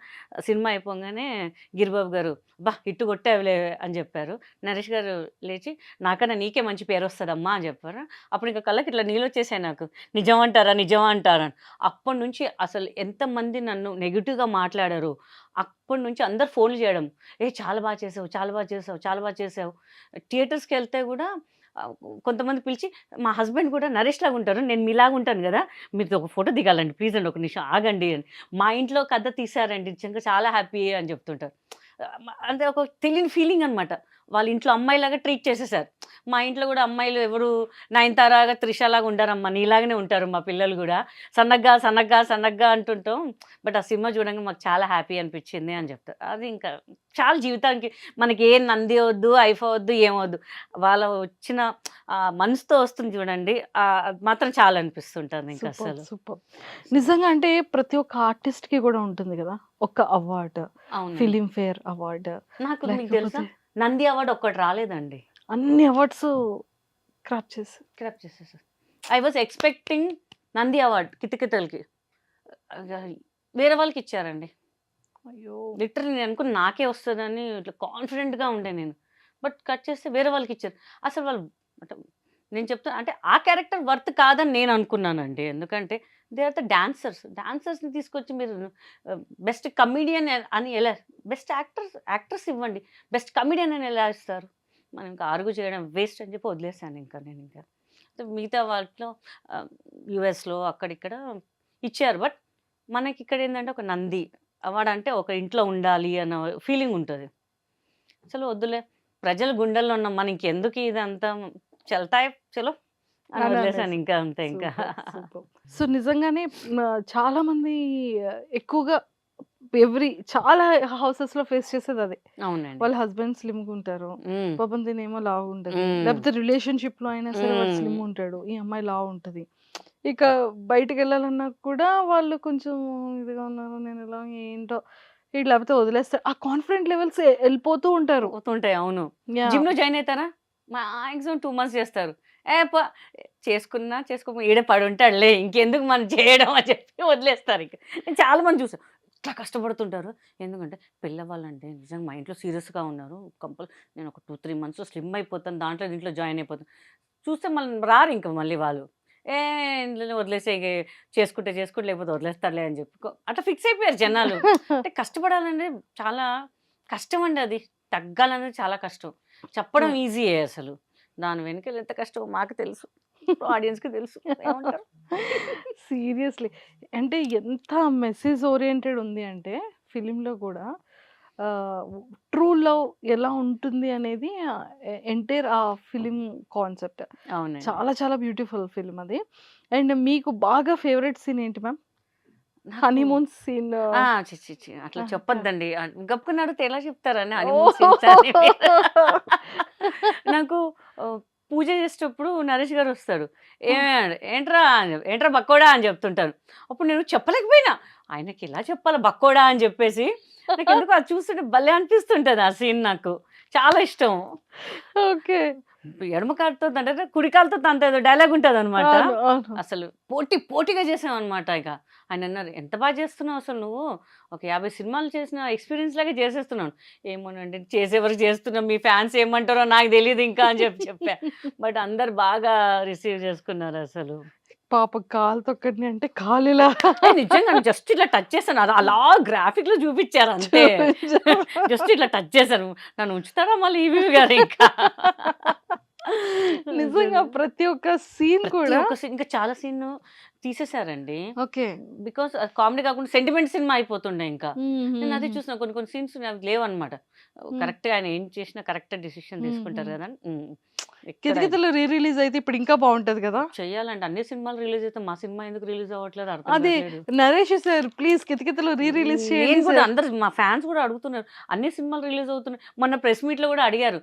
సినిమా అయిపోగానే గిరిబాబు గారు ఇట్టు కొట్టావులే అని చెప్పారు. నరేష్ గారు లేచి నాకన్నా నీకే మంచి పేరు వస్తుందమ్మా అని చెప్పారు. అప్పుడు ఇంకా కళ్ళకి ఇట్లా నీళ్ళు వచ్చేసాయి నాకు, నిజం అంటారా అని. అప్పటి నుంచి అసలు ఎంతమంది నన్ను నెగిటివ్గా మాట్లాడారు, అప్పటి నుంచి అందరు ఫోన్లు చేయడం, చాలా బాగా చేసావు. థియేటర్స్కి వెళ్తే కూడా కొంతమంది పిలిచి, మా హస్బెండ్ కూడా నరేష్ లాగా ఉంటారు, నేను మీలాగా ఉంటాను కదా, మీరు ఒక ఫోటో దిగాలండి ప్లీజ్ అండి, ఒక నిమిషం ఆగండి అని. మా ఇంట్లో కథ తీశారండి, నిజంగా చాలా హ్యాపీ అని చెప్తుంటారు. అంటే ఒక తెలియని ఫీలింగ్ అనమాట. వాళ్ళ ఇంట్లో అమ్మాయిలాగా ట్రీట్ చేసేసారు. మా ఇంట్లో కూడా అమ్మాయిలు ఎవరు నయనతారగా త్రిషలాగా ఉండారమ్మా, నీలాగానే ఉంటారు మా పిల్లలు కూడా, సన్నగ్గా అంటుంటాం. బట్ ఆ సినిమా చూడంగా మాకు చాలా హ్యాపీ అనిపించింది అని చెప్తారు. అది ఇంకా చాలా జీవితానికి మనకి ఏ నంది వద్దు, ఐఫా వద్దు, ఏమవద్దు, వాళ్ళ వచ్చిన మనసుతో వస్తుంది చూడండి, అది మాత్రం చాలా అనిపిస్తుంటుంది. ఇంకా అసలు సూపర్. నిజంగా అంటే ప్రతి ఒక్క ఆర్టిస్ట్కి కూడా ఉంటుంది కదా ఒక అవార్డు, ఫిలిం ఫేర్ అవార్డు. నాకు మీకు తెలుసా నంది అవార్డు ఒక్కటి రాలేదండి, అన్ని అవార్డ్స్ క్రాప్ చేసేసారు. I was expecting Nandi award కితకితలకి, వేరే వాళ్ళకి ఇచ్చారండి. అయ్యో లిటరల్లీ నేను అనుకుని నాకే వస్తుందని ఇట్లా కాన్ఫిడెంట్గా ఉండే నేను, బట్ కట్ చేస్తే వేరే వాళ్ళకి ఇచ్చారు. అసలు వాళ్ళు అంటే నేను చెప్తాను అంటే ఆ క్యారెక్టర్ వర్త్ కాదని నేను అనుకున్నానండి. ఎందుకంటే దే ఆర్ ద డాన్సర్స్ని తీసుకొచ్చి మీరు బెస్ట్ కమిడియన్ అని ఎలా, బెస్ట్ యాక్ట్రెస్ ఇవ్వండి, బెస్ట్ కమిడియన్ అని ఎలా ఇస్తారు? మనం ఇంకా ఆర్గ్యూ చేయడం వేస్ట్ అని చెప్పి వదిలేసాను. ఇంకా నేను ఇంకా మిగతా వాటిలో యుఎస్లో అక్కడిక్కడ ఇచ్చారు, బట్ మనకి ఇక్కడ ఏంటంటే ఒక నంది అవార్డు అంటే ఒక ఇంట్లో ఉండాలి అన్న ఫీలింగ్ ఉంటుంది. అసలు వద్దులే, ప్రజల గుండెల్లో ఉన్నాం మనం, ఇంకెందుకు ఇదంతా చల్తాయి చలో అని వదిలేసాను. ఇంకా అంతే. ఇంకా సో నిజంగానే చాలా మంది ఎక్కువగా చాలా హౌసెస్ లో ఫేస్ చేసేది అదే. అవునండి. వాళ్ళ హస్బెండ్ స్లిమ్ గా ఉంటారు, పాపం తినేమో లావు ఉంటది, లేకపోతే రిలేషన్షిప్ లో అయినా సరే వాడు స్లిమ్ ఉంటాడు, ఈ అమ్మాయి లావు ఉంటది. ఇక బయటకు వెళ్ళాలన్నా కూడా వాళ్ళు కొంచెం ఇదిగా ఉన్నారు, నేను ఎలా ఏంటో ఇట్లా, లేకపోతే వదిలేస్తారు. ఆ కాన్ఫిడెంట్ లెవెల్స్ వెళ్ళిపోతూ ఉంటారు. పోతుంటాయి. అవును. జిమ్ లో జాయిన్ అవుతారా, మాక్సిమం 2 months చేస్తారు. చేసుకో ఈడే పడి ఉంటాడులే, ఇంకెందుకు మనం చేయడం అని చెప్పి వదిలేస్తారు. ఇంకా నేను చాలా మంది చూసాను ఇట్లా కష్టపడుతుంటారు. ఎందుకంటే పిల్లవాళ్ళంటే నిజంగా మా ఇంట్లో సీరియస్గా ఉన్నారు, నేను ఒక 2-3 months స్లిమ్ అయిపోతాను, దీంట్లో జాయిన్ అయిపోతాను. చూస్తే మళ్ళీ రారు ఇంకా మళ్ళీ వాళ్ళు, ఇంట్లో వదిలేసే చేసుకుంటే లేకపోతే వదిలేస్తారులే అని చెప్పి అట్లా ఫిక్స్ అయిపోయారు జనాలు. అంటే కష్టపడాలంటే చాలా కష్టం అండి అది. తగ్గాలనేది చాలా కష్టం. చెప్పడం ఈజీయే అసలు. దాని వెనకాల ఎంత కష్టమో మాకు తెలుసు. ఆడియన్స్‌కి తెలుసు. ఏమంటారు? సీరియస్‌లీ. అంటే ఎంత మెసేజ్ ఓరియెంటెడ్ ఉంది అంటే ఫిల్మ్‌లో కూడా ట్రూ లవ్ ఎలా ఉంటుంది అనేది ఎంటైర్ ఆ ఫిల్మ్ కాన్సెప్ట్. అవునండి. చాలా చాలా బ్యూటిఫుల్ ఫిల్మ్ అది. అండ్ మీకు బాగా ఫేవరెట్ సీన్ ఏంటి మ్యామ్? నాకు హనీమూన్ సీన్. ఆ! ఛీ! ఛీ! ఛీ! అట్లా ఆహా! చెప్పొద్దండి. గబుక్కున అడిగితే ఎలా చెప్తారని హనీమూన్ ఓహ్! సీన్స్ అని మీరు. నాకు పూజ చేసేటప్పుడు నరేష్ గారు వస్తారు. ఏంట్రా ఏంట్రా బక్కోడా అని చెప్తుంటారు. అప్పుడు నేను చెప్పలేకపోయినా. ఆయనకి ఎలా చెప్పాలా బక్కోడా అని చెప్పేసి. నాకెందుకో అది చూస్తుంటే భలే అనిపిస్తుంటది ఆ సీన్ నాకు. చాలా ఇష్టం. ఓకే. ఎడమ కాలుతో తంతే కుడి కాలుతో తంతేదో డైలాగ్ ఉంటదనమాట. అవును. అవును. అసలు పోటీగా చేసామనమాట ఇక. ఆయనన్నారు, "ఎంత బా చేస్తున్నావు అసలు నువ్వు. ఒక 50 సినిమాలు చేసిన ఎక్స్‌పీరియన్స్ లాగా చేసేస్తున్నావు." ఏమోనండి చేసే వరకు చేస్తున్నా. మీ ఫ్యాన్స్ ఏమంటారో నాకు తెలీదు ఇంకా అని చెప్పా. బట్ అందరూ బాగా రిసీవ్ చేసుకున్నారు అసలు. పాపం కాలు తొక్కడిని అంటే కాలిలా నిజంగా జస్ట్ ఇట్లా టచ్ చేశాను. అది అలా గ్రాఫిక్‌లో చూపిచ్చారు అంతే. జస్ట్ ఇట్లా టచ్ చేశారు. నన్ను ఉంచుతారా మళ్ళీ ఈవీవి గారు ఇంకా. నిజంగా ప్రతి ఒక్క సీన్ ప్రతి కూడా. ఒక్క సీన్ ఇంకా చాలా సీన్ తీసేసారండి. ఓకే. బికాస్ కామెడీ కాకుండా సెంటిమెంట్ సినిమా అయిపోతుండే ఇంకా. హ్మ్. నేను అదే హ్మ్. చూసిన కొన్ని సీన్స్ అవి లేవన్నమాట. కరెక్ట్‌గా ఆయన ఏం చేసినా కరెక్ట్ డెసిషన్ హ్మ్. తీసుకుంటారు హ్మ్. కదా! ఎక్కడ కితకితలు రిలీజ్ అయితే ఇప్పుడు ఇంకా బాగుంటది కదా. చెయ్యాలంటే అన్ని సినిమాలు రిలీజ్ అయితే మా సినిమా ఎందుకు రిలీజ్ అవ్వట్లేదు అర్థం అదే కావట్లేదు. Naresh sir please Kithakithalu release చేయండి నేను కూడా సార్. అందరు మా ఫ్యాన్స్ కూడా అడుగుతున్నారు. అన్ని సినిమాలు రిలీజ్ అవుతున్నాయి. మొన్న ప్రెస్ మీట్‌లో కూడా అడిగారు.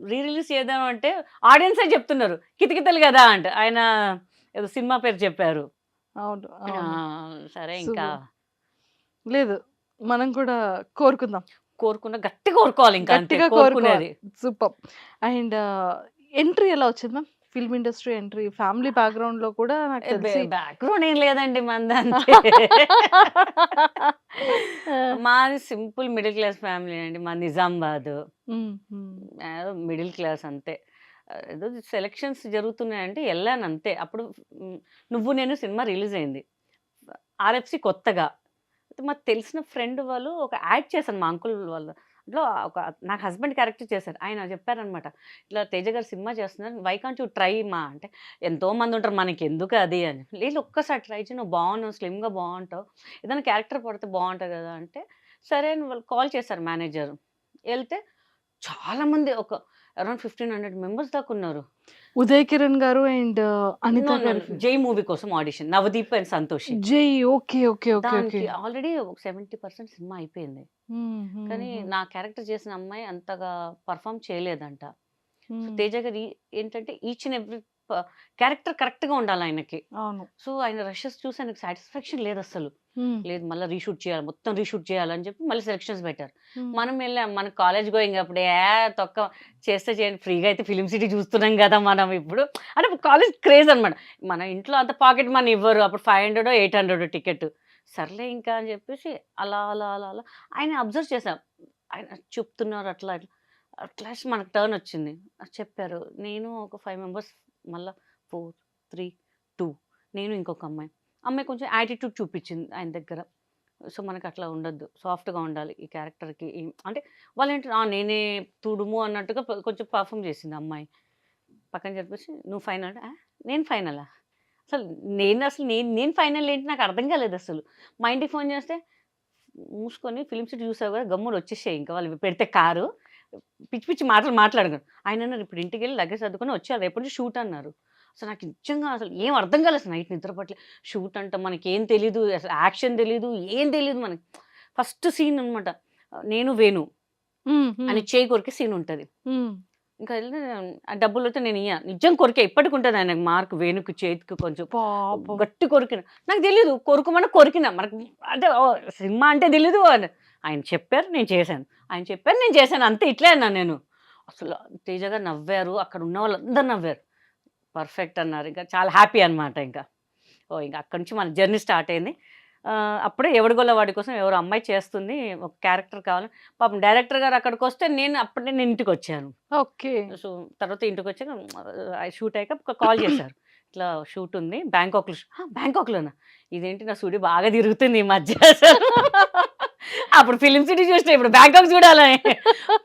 రిలీజ్ చేద్దాం అంటే ఆడియన్సే చెప్తున్నారు. కితకితలు కదా అంట. ఆయన ఏదో సినిమా పేరు చెప్పారు. అవును. ఆ! అవును. సరే ఇంకా లేదు మనం కూడా కోరుకుందాం. గట్టిగా కోరుకోవాలి ఇంకా అంతే గట్టిగా కోరుకునేది. సూపర్. అండ్ ఎంట్రీ ఎలా వచ్చింది ma'am? Film industry entry family బ్యాక్‌గ్రౌండ్‌లో కూడా నాకు తెలిసి బ్యాక్‌గ్రౌండ్ ఏం లేదండి మనదంతే. ఆ! మాది సింపుల్ మిడిల్ క్లాస్ ఫ్యామిలీ అండి. మాది నిజామాబాద్. హ్మ్. హ్మ్. మిడిల్ క్లాస్ అంతే. ఏదో సెలక్షన్స్ జరుగుతున్నాయంటే ఎళ్ళానంతే. అప్పుడు 'నువ్వు నేను' సినిమా రిలీజ్ అయింది. ఆర్ఎఫ్‌సి కొత్తగా. అయితే మాకు తెలిసిన ఫ్రెండ్ వాళ్ళు ఒక యాడ్ చేశారు మా అంకుల్ వాళ్ళు. దాంట్లో ఒక నాకు హస్బెండ్ క్యారెక్టర్ చేశారు. ఆయన చెప్పారనమాట. "ఇట్లా తేజ గారు సినిమా చేస్తున్నారు. వై కాంట్ యూ ట్రై మా" అంటే ఎంతోమంది ఉంటారు మనకెందుకు అది అని. లేదు ఒక్కసారి ట్రై చెయి నువ్వు బాగున్నావు, స్లిమ్‌గా బావుంటావు. ఏదైనా క్యారెక్టర్ పడితే బావుంటది కదా! అంటే సరే అని వాళ్ళు కాల్ చేశారు మేనేజర్. ఎళ్తే చాలామంది ఒక అరౌండ్ 1500 మెంబర్స్ దాకా ఉన్నారు. ఉదయ్ కిరణ్ గారు అండ్ అనిత నో. గారి 'జై' మూవీ కోసం ఆడిషన్. నవదీప్ అండ్ సంతోషి. జై. ఓకే. ఓకే. ఓకే. ఓకే. దానికి ఆల్రెడీ ఒక 70% సినిమా అయిపోయింది. హ్మ్. హ్మ్. కానీ హ్మ్. నా క్యారెక్టర్ చేసిన అమ్మాయి అంతగా పర్ఫార్మ్ చేయలేదంట. సో, హ్మ్. తేజ గారు ఏంటంటే ఈచ్ అండ్ ఎవ్రీ క్యారెక్టర్ కరెక్ట్‌గా ఉండాలి ఆయనకి. అవును. సో, ఆయన రషెస్ చూసి ఆయనకి సాటిస్ఫాక్షన్ లేదస్సలు. హ్మ్. లేదు మళ్ళా రీషూట్ చేయాలి. మొత్తం రీషూట్ చేయాలని చెప్పి మళ్ళీ సెలక్షన్స్ పెట్టారు. హ్మ్. మనం వెళ్ళాం. మన కాలేజ్ గోయింగ్ అప్పుడే తొక్క చేస్తే చేయండి. ఫ్రీగా అయితే ఫిల్మ్ సిటీ చూస్తున్నాం కదా మనం ఇప్పుడు. అంటే కాలేజ్ క్రేజ్ అనమాట. మన ఇంట్లో అంత పాకెట్ మనీ ఇవ్వరు. అప్పుడు 500 800 టికెట్. సర్లే ఇంకా అని చెప్పేసి అలా ఆయన అబ్జర్వ్ చేశాం. ఆయన చెప్తున్నారు అట్లా ఇట్లా. అట్ లాస్ట్ మనకు టర్న్ వచ్చింది. చెప్పారు. నేను ఒక 5 మెంబర్స్ మళ్ళా 4, 3, 2 నేను ఇంకొక అమ్మాయి. అమ్మాయి కొంచెం యాటిట్యూడ్ చూపించింది ఆయన దగ్గర. సో, మనకట్లా ఉండొద్దు. సాఫ్ట్‌గా ఉండాలి ఈ క్యారెక్టర్‌కి. అంటే వాళ్ళేంటి నేనే తుడుము అన్నట్టుగా కొంచెం పర్ఫార్మ్ చేసింది అమ్మాయి. పక్కన చెప్పేసి "నువ్వు ఫైనల్" అంటే నేను ఫైనలా? నేను ఫైనల్ ఏంటి నాకు అర్థం కాలేదసలు. మా ఇంటికి ఫోన్ చేస్తే మూసుకొని ఫిల్మ్ సిటీ చూసావు కదా! గమ్మున వచ్చేసేయి ఇంకా వాళ్ళు పెడితే కారు. పిచ్చి పిచ్చి మాటలు మాట్లాడకు. ఆయనన్నారు ఇప్పుడు ఇంటికెళ్ళి లగేజ్ సర్దుకొని వచ్చేయాలి. రేపటి నుంచి షూట్ అన్నారు. అసలు నాకు నిజంగా అసలు ఏం అర్థం కాలేదు. అసలు నైట్ నిద్ర పట్టలే. షూట్ అంట మనకేం తెలీదు. అసలు యాక్షన్ తెలీదు. ఏం తెలీదు మనకి. ఫస్ట్ సీన్ అనమాట. నేను వేణు హ్మ్. హ్మ్. అని చేయి కొరికే సీన్ ఉంటది. హ్మ్. ఇంకా వెళ్ళి ఆ డబ్బులైతే నేను ఇయ్య. నిజం కొరికే ఇప్పటికి ఉంటది ఆయనకి మార్క్ వేణుకి చేతికి కొంచెం పాపం. గట్టి కొరికిన. నాకు తెలీదు. కొరుకోమని కొరికిన. మనకు అంటే సినిమా అంటే తెలీదు అని. ఆయన చెప్పారు నేను చేశాను. ఆయన చెప్పారు నేను చేశాను. అంతే ఇట్లే అన్నాను నేను. అసలు తేజ గారు నవ్వారు. అక్కడ ఉన్న వాళ్ళందరూ నవ్వారు. పర్ఫెక్ట్ అన్నారు. ఇంకా చాలా హ్యాపీ అనమాట ఇంకా. ఇంక అక్కడి నుంచి మన జర్నీ స్టార్ట్ అయింది. అప్పుడే ఎవడిగోల వాడి కోసం ఎవరో అమ్మాయి చేస్తుంది. ఒక క్యారెక్టర్ కావాలి. పాపం డైరెక్టర్ గారు అక్కడికొస్తే అప్పుడే నేను ఇంటికొచ్చాను. ఓకే. సో, తర్వాత ఇంటికొచ్చాక షూట్ అయ్యాక కాల్ చేశారు. ఇట్లా షూట్ ఉంది బ్యాంకాక్‌లో. బ్యాంకాక్‌లోనా? ఇదేంటి నా సుడి బాగా తిరుగుతుంది ఈ మధ్య అసలు. అప్పుడు ఫిలిం సిటీ చూసిన ఇప్పుడు బ్యాంకాక్ చూడాలని.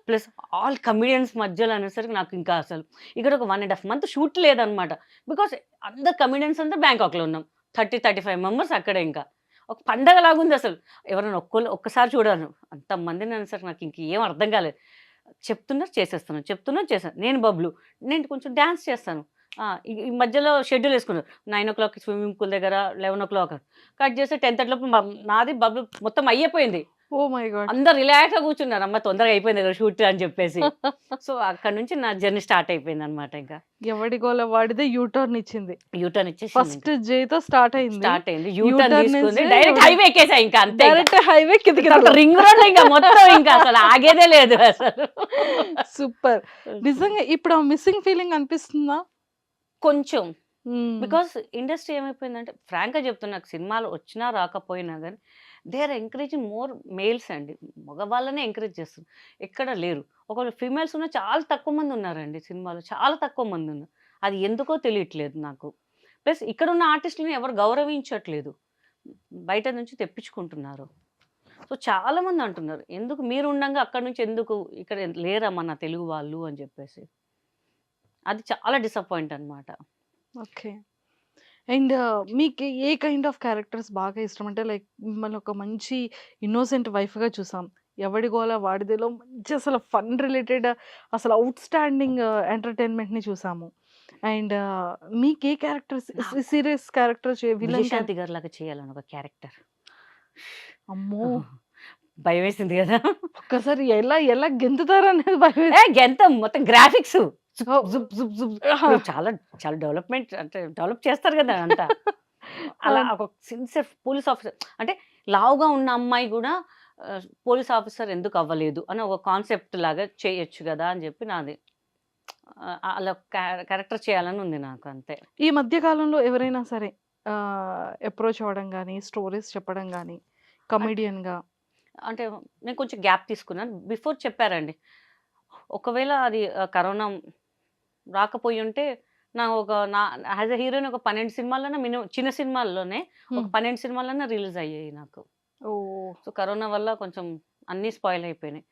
ప్లస్ ఆల్ కమిడియన్స్ మధ్యలో అనేసరికి నాకు ఇంకా అసలు ఇక్కడ ఒక 1.5 month షూట్ లేదనమాట. బికాస్ అందరు కమిడియన్స్ అంతా బ్యాంకాక్లో ఉన్నాం. 35 మెంబర్స్ అక్కడే ఇంకా. ఒక పండగలాగా ఉంది అసలు. ఎవరైనా ఒక్కసారి చూడాను. అంతమందిని అనేసరికి నాకు ఇంకేం అర్థం కాలేదు. చెప్తున్నారు చేసేస్తున్నాను, చెప్తున్నారు చేశాను. నేను బబ్లు. నేను కొంచెం డ్యాన్స్ చేస్తాను. ఈ మధ్యలో షెడ్యూల్ వేసుకున్నారు. 9 స్విమ్మింగ్ పూల్ దగ్గర, 11 కట్ చేస్తే 10:30 లోపు నాది బబ్లు మొత్తం అయిపోయింది. Oh my God. అందరు రిలాక్స్గా కూర్చున్నారు. అమ్మ తొందరగా అయిపోయింది కదా షూట్ అని చెప్పేసి. సో అక్కడ నుంచి నా జర్నీ స్టార్ట్ అయిపోయింది అనమాట. ఇంకా ఎవడి గోల వాడిదే యూటర్న్ ఇచ్చింది. యూటర్న్ ఇచ్చేసి ఫస్ట్ జేతో స్టార్ట్ అయింది. యూటర్న్ U-turn తీసుకుంది, నుంచి డైరెక్ట్ హైవే ఎక్కేసా ఇంకా అంతే. డైరెక్ట్ హైవే కిందకి రింగ్ రోడ్ ఇంకా మొత్తం ఇంకా అసలు ఆగేదే లేదు అసలు. సూపర్. నిజంగా ఇప్పుడు ఆ మిస్సింగ్ ఫీలింగ్ అనిపిస్తుందా? కొంచెం బికాస్ ఇండస్ట్రీ ఏమైపోయిందంటే ఫ్రాంక్గా చెప్తున్నా, నాకు సినిమాలు వచ్చినా రాకపోయినా కానీ they are encouraging more males అండి. మగవాళ్ళనే ఎంకరేజ్ చేస్తారు, ఎక్కడ లేరు. ఒకవేళ ఫీమేల్స్ ఉన్న చాలా తక్కువ మంది ఉన్నారండి సినిమాలో, చాలా తక్కువ మంది ఉన్నారు. అది ఎందుకో తెలియట్లేదు నాకు. ప్లస్ ఇక్కడ ఉన్న ఆర్టిస్టులను ఎవరు గౌరవించట్లేదు, బయట నుంచి తెప్పించుకుంటున్నారు. సో చాలామంది అంటున్నారు ఎందుకు మీరు ఉండగా అక్కడ నుంచి ఎందుకు ఇక్కడ లేరా మన తెలుగు వాళ్ళు అని చెప్పేసి. అది చాలా డిసప్పాయింట్ అనమాట. ఓకే. అండ్ మీకు ఏ కైండ్ ఆఫ్ క్యారెక్టర్స్ బాగా ఇష్టం? అంటే లైక్ మిమ్మల్ని ఒక మంచి ఇన్నోసెంట్ వైఫ్గా చూసాం. ఎవడి గోల వాడిదేలో మంచి అసలు ఫన్ రిలేటెడ్ అసలు అవుట్ స్టాండింగ్ ఎంటర్టైన్మెంట్ని చూసాము. అండ్ మీకు ఏ characters, serious characters, villain Vijayashanti గారి లాగా చేయాలని ఒక క్యారెక్టర్. అమ్మో భయం వేసింది కదా. ఒక్కసారి ఎలా ఎలా గెంతుతారు అనేది భయం. ఎంత మొత్తం గ్రాఫిక్స్ ఓ. చాలా చాలా డెవలప్మెంట్ అంటే డెవలప్ చేస్తారు కదా అంతా. అలా ఒక సిన్సియర్ పోలీస్ ఆఫీసర్ అంటే లావుగా ఉన్న అమ్మాయి కూడా పోలీస్ ఆఫీసర్ ఎందుకు అవ్వలేదు అని ఒక కాన్సెప్ట్ లాగా చేయొచ్చు కదా అని చెప్పి నాది. అలా క్యారెక్టర్ చేయాలని ఉంది నాకు అంతే. ఈ మధ్య కాలంలో ఎవరైనా సరే అప్రోచ్ అవ్వడం కానీ, స్టోరీస్ చెప్పడం కానీ, కమెడియన్గా అంటే నేను కొంచెం గ్యాప్ తీసుకున్నాను. బిఫోర్ చెప్పారండి, ఒకవేళ అది కరోనా రాకపోయి ఉంటే నా యాజ్ అ హీరోయిన్ ఒక 12 సినిమాలన్నా మినిమం, చిన్న సినిమాల్లోనే ఒక 12 సినిమాలన్నా రిలీజ్ అయ్యాయి నాకు. ఓ సో కరోనా వల్ల కొంచెం అన్నీ స్పాయిల్ అయిపోయినాయి.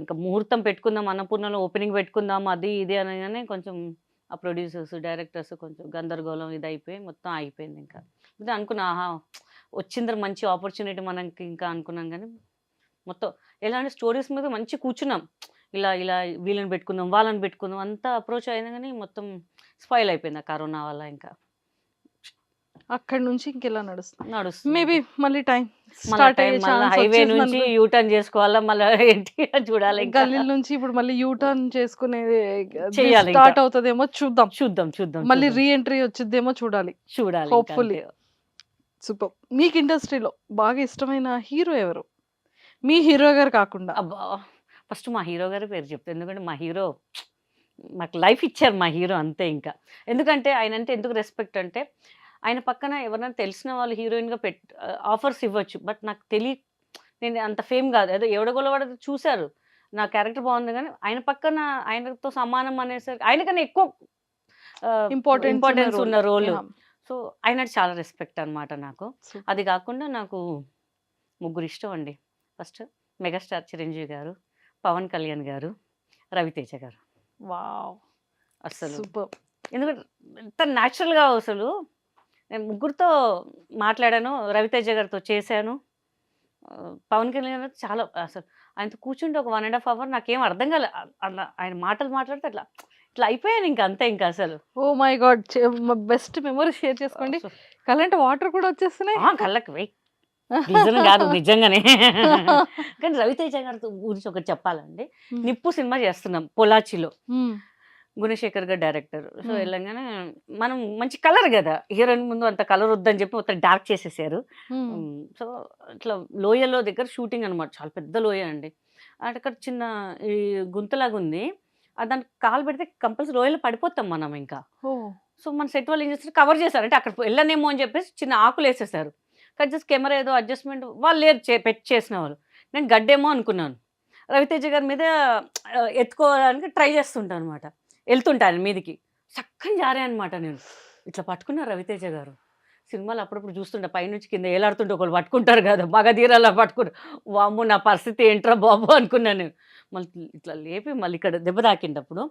ఇంకా ముహూర్తం పెట్టుకుందాం, అన్నపూర్ణలో ఓపెనింగ్ పెట్టుకుందాం అది ఇది అనగానే కొంచెం ఆ ప్రొడ్యూసర్స్, డైరెక్టర్స్ కొంచెం గందరగోళం ఇది అయిపోయి మొత్తం ఆగిపోయింది. ఇంకా ఇది అనుకున్నా వచ్చిందరు మంచి ఆపర్చునిటీ మనకి ఇంకా అనుకున్నాం, కానీ మొత్తం ఎలాంటి స్టోరీస్ మీద మంచి కూర్చున్నాం, ఇలా ఇలా వీళ్ళని పెట్టుకుందాం వాళ్ళని పెట్టుకుందాం అంతా అప్రోచ్ అయినా కానీ మొత్తం స్పాయిల్ అయిపోయింది ఆ కరోనా వల్ల. ఇంకా అక్కడి నుంచి ఇంకెలా నడుస్తుంది? నడుస్తుంది మేబీ మళ్ళీ టైం స్టార్ట్ అయ్యే ఛాన్స్ హైవే నుంచి యూటర్న్ చేసుకోవాలా, మళ్ళీ ఏంటి చూడాలి. ఇంకా గల్లీ నుంచి ఇప్పుడు మళ్ళీ యూటర్న్ చేసుకునే చెయ్యాలి స్టార్ట్ ఇంకా. అవుతుందేమో చూద్దాం. చూద్దాం మళ్ళీ రీ ఎంట్రీ వచ్చిద్దేమో చూడాలి. చూడాలి hopefully. సూపర్. మీకు ఇండస్ట్రీలో బాగా ఇష్టమైన హీరో ఎవరు? మీ హీరో గారు కాకుండా. అబ్బా ఫస్ట్ మా హీరో గారి పేరు చెప్తాను, ఎందుకంటే మా హీరో మాకు లైఫ్ ఇచ్చారు మా హీరో అంతే. ఇంకా ఎందుకంటే ఆయన అంటే ఎందుకు రెస్పెక్ట్ అంటే ఆయన పక్కన ఎవరైనా తెలిసిన వాళ్ళు హీరోయిన్గా ఆఫర్స్ ఇవ్వచ్చు, బట్ నాకు నేను అంత ఫేమ్ కాదు. ఏదో ఎవడగొలవాడ చూశారు, నా క్యారెక్టర్ బాగుంది, కానీ ఆయన పక్కన ఆయనతో సమానం అనేసరికి ఆయనకన్నా ఎక్కువ ఇంపార్టెన్స్ ఉన్న రోల్. సో ఆయన చాలా రెస్పెక్ట్ అనమాట నాకు. అది కాకుండా నాకు ముగ్గురు ఇష్టం అండి. ఫస్ట్ మెగాస్టార్ చిరంజీవి గారు, పవన్ కళ్యాణ్ గారు, రవితేజ గారు. వావ్ అసలు సూపర్. ఎందుకంటే ఎంత న్యాచురల్గా అసలు నేను ముగ్గురితో మాట్లాడాను, రవితేజ గారితో చేశాను, పవన్ కళ్యాణ్ గారు చాలా అసలు ఆయనతో కూర్చుంటే ఒక 1.5 hour నాకేం అర్థం కాలేదు. అలా ఆయన మాటలు మాట్లాడితే ఇట్లా అయిపోయాను ఇంకా అంతే. ఇంకా అసలు oh my God, best memory share చేసుకోండి. కళ్ళంటే వాటర్ కూడా వచ్చేస్తున్నాయి. కళ్ళకి వెయ్యి కాదు నిజంగానే. కానీ రవితేజ గారితో గురించి ఒకటి చెప్పాలండి. నిప్పు సినిమా చేస్తున్నాం పొలాచిలో, గుణశేఖర్ గారు డైరెక్టర్. సో వెళ్ళంగానే మనం మంచి కలర్ కదా, హీరోయిన్ ముందు అంత కలర్ వద్దని చెప్పి మొత్తం డార్క్ చేసేసారు. సో ఇట్లా లోయలో దగ్గర షూటింగ్ అనమాట, చాలా పెద్ద లోయ అండి. అక్కడ చిన్న ఈ గుంతలాగా ఉంది, దానికి కాలు పెడితే కంపల్సరీ లోయలో పడిపోతాం మనం ఇంకా. సో మన సెట్ వాళ్ళు ఏం చేస్తారు, కవర్ చేశారు, అంటే అక్కడ వెళ్ళనేమో అని చెప్పేసి చిన్న ఆకులు వేసేసారు. కానీ జస్ట్ కెమెరా ఏదో అడ్జస్ట్మెంట్ వాళ్ళు లేరు చేసిన వాళ్ళు. నేను గడ్డేమో అనుకున్నాను, రవితేజ గారి మీద ఎత్తుకోవడానికి ట్రై చేస్తుంటాను అనమాట, వెళ్తుంటాను మీదికి, చక్కని జారే అనమాట. నేను ఇట్లా పట్టుకున్నా రవితేజ గారు, సినిమాలు అప్పుడప్పుడు చూస్తుంటే పైనుంచి కింద ఏలాడుతుంటే ఒకళ్ళు పట్టుకుంటారు కదా, మగధీరలా పట్టుకుంటారు. వామ్మో నా పరిస్థితి ఏంట్రా బాబు అనుకున్నాను నేను. మళ్ళీ ఇట్లా లేపి మళ్ళీ ఇక్కడ దెబ్బ తాకిండప్పుడు